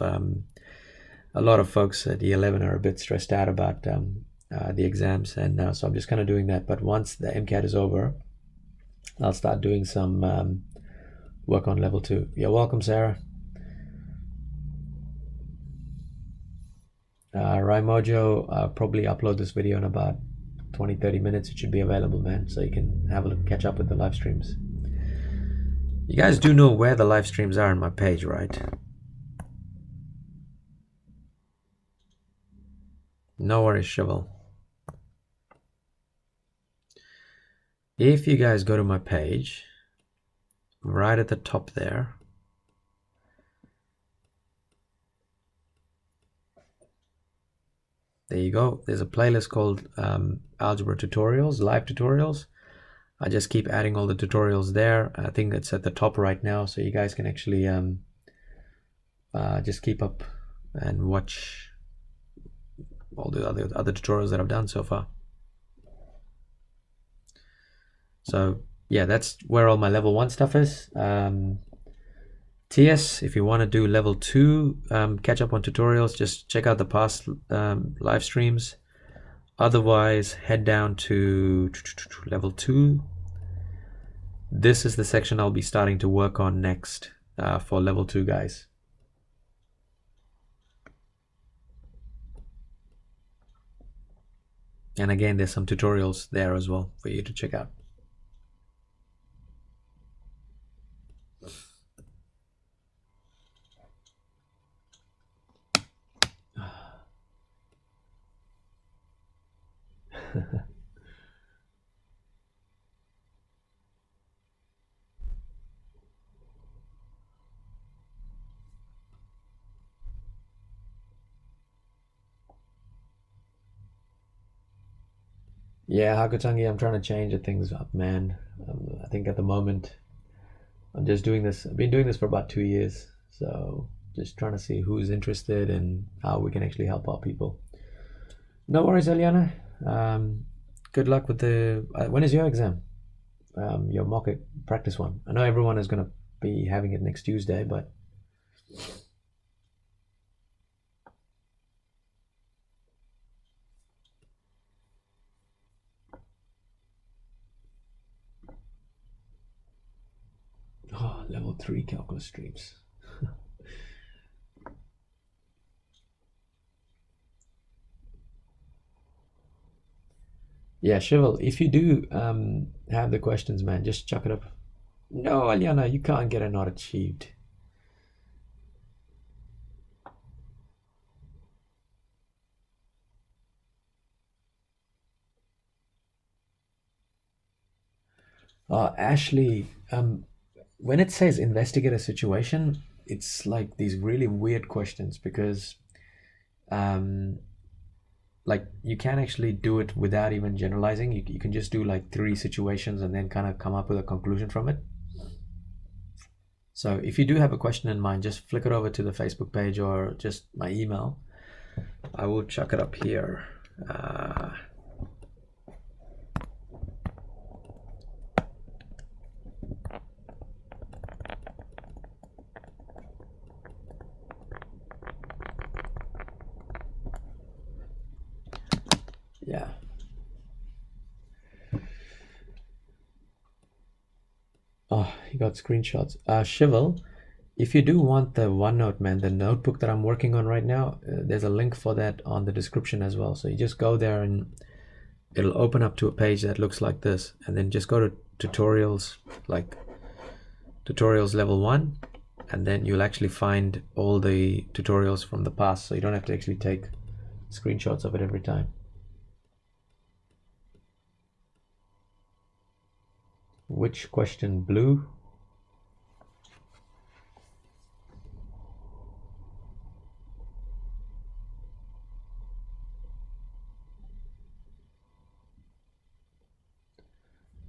folks at E11 are a bit stressed out about the exams, and so I'm just kind of doing that. But once the MCAT is over, I'll start doing some work on level 2. You're welcome, Sarah. Raimojo, I'll probably upload this video in about 20-30 minutes. It should be available, man, so you can have a look, catch up with the live streams. You guys do know where the live streams are on my page, right? No worries, Shovel. If you guys go to my page, right at the top there, there you go. There's a playlist called Algebra Tutorials, Live Tutorials. I just keep adding all the tutorials there. I think it's at the top right now, so you guys can actually just keep up and watch all the other tutorials that I've done so far. So yeah, that's where all my level 1 stuff is. TS, if you want to do level 2, catch up on tutorials, just check out the past live streams. Otherwise, head down to level 2. This is the section I'll be starting to work on next for level 2 guys. And again, there's some tutorials there as well for you to check out. Yeah, Hakutangi, I'm trying to change things up, man. I think at the moment I'm just doing this. I've been doing this for about 2 years, so just trying to see who's interested and how we can actually help our people. No worries, Eliana. Good luck with the. When is your exam? Your mock practice one. I know everyone is going to be having it next Tuesday, but. Oh, level 3 calculus streams. Yeah, Shivel, if you do have the questions, man, just chuck it up. No, Aliana, you can't get a not achieved. Ashley, when it says investigate a situation, it's like these really weird questions because like you can actually do it without even generalizing. You can just do like 3 situations and then kind of come up with a conclusion from it. So if you do have a question in mind, just flick it over to the Facebook page or just my email. I will chuck it up here. Yeah. Oh, you got screenshots. Shivel, if you do want the OneNote, man, the notebook that I'm working on right now, there's a link for that on the description as well. So you just go there and it'll open up to a page that looks like this. And then just go to tutorials, like tutorials level 1. And then you'll actually find all the tutorials from the past. So you don't have to actually take screenshots of it every time. Which question? Blue?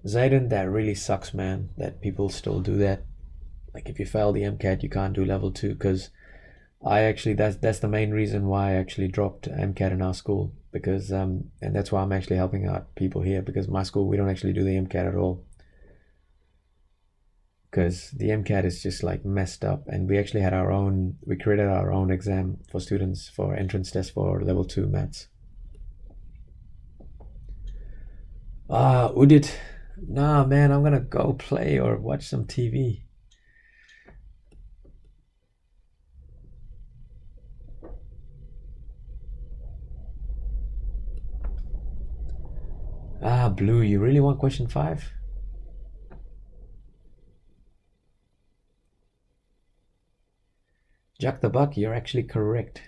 Zayden, that really sucks, man, that people still do that. Like if you fail the MCAT, you can't do level 2 because I actually, that's the main reason why I actually dropped MCAT in our school because, and that's why I'm actually helping out people here because my school, we don't actually do the MCAT at all. Because the MCAT is just like messed up and we actually had our own, we created our own exam for students for entrance test for level 2 maths. Udit, nah man, I'm gonna go play or watch some TV. Blue, you really want question 5? Jack the Buck, you're actually correct.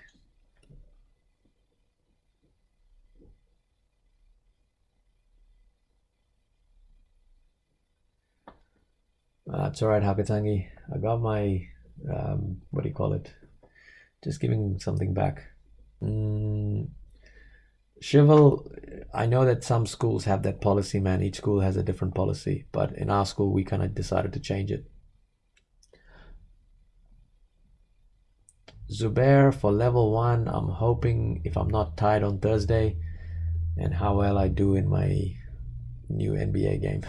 It's alright, Hakatangi. I got my, what do you call it? Just giving something back. Shivel, I know that some schools have that policy, man. Each school has a different policy. But in our school, we kind of decided to change it. Zubair, for level 1, I'm hoping if I'm not tied on Thursday and how well I do in my new NBA game.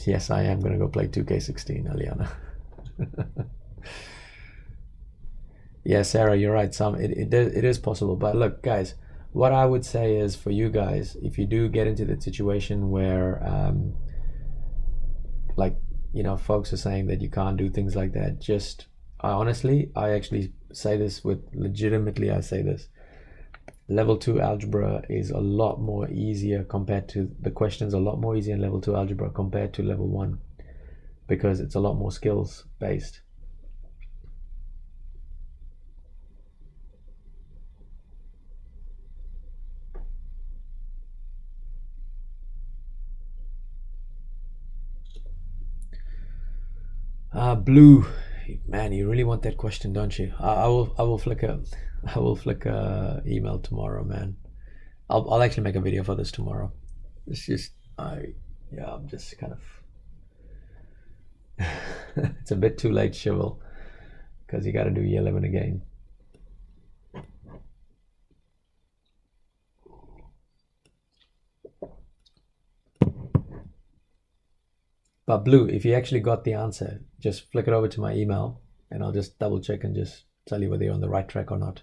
Yes, I am going to go play 2K16, Aliana. Yeah, Sarah, you're right. It is possible. But look, guys, what I would say is for you guys, if you do get into that situation where, like, you know, folks are saying that you can't do things like that, just, I actually say this with legitimately, I say this. Level 2 algebra is a lot more easier compared to, the questions are a lot more easier in level 2 algebra compared to level 1 because it's a lot more skills based. Blue, man, you really want that question, don't you? I will flick a email tomorrow, man. I'll actually make a video for this tomorrow. It's just I'm just kind of it's a bit too late, Shivel, because you got to do year 11 again. But Blue, if you actually got the answer, just flick it over to my email and I'll just double check and just tell you whether you're on the right track or not.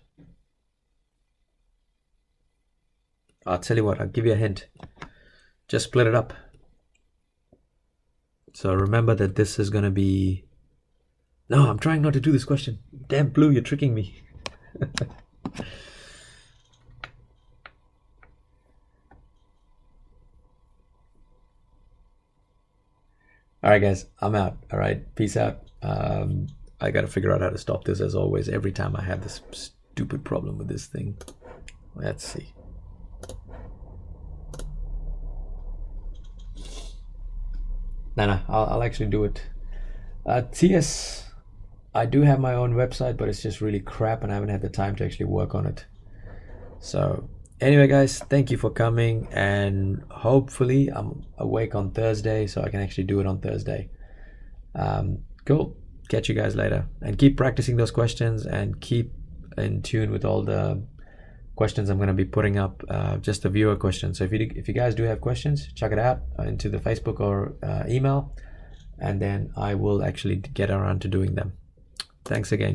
I'll tell you what, I'll give you a hint. Just split it up. So remember that this is going to be... No, I'm trying not to do this question. Damn, Blue, you're tricking me. All right, guys, I'm out. All right, peace out. I got to figure out how to stop this as always. Every time I have this stupid problem with this thing. Let's see. No, I'll actually do it. TS, I do have my own website, but it's just really crap and I haven't had the time to actually work on it. So anyway, guys, thank you for coming, and hopefully I'm awake on Thursday so I can actually do it on Thursday. Cool. Catch you guys later, and keep practicing those questions and keep in tune with all the questions I'm going to be putting up, just the viewer questions. So if you guys do have questions, check it out into the Facebook or email, and then I will actually get around to doing them. Thanks again.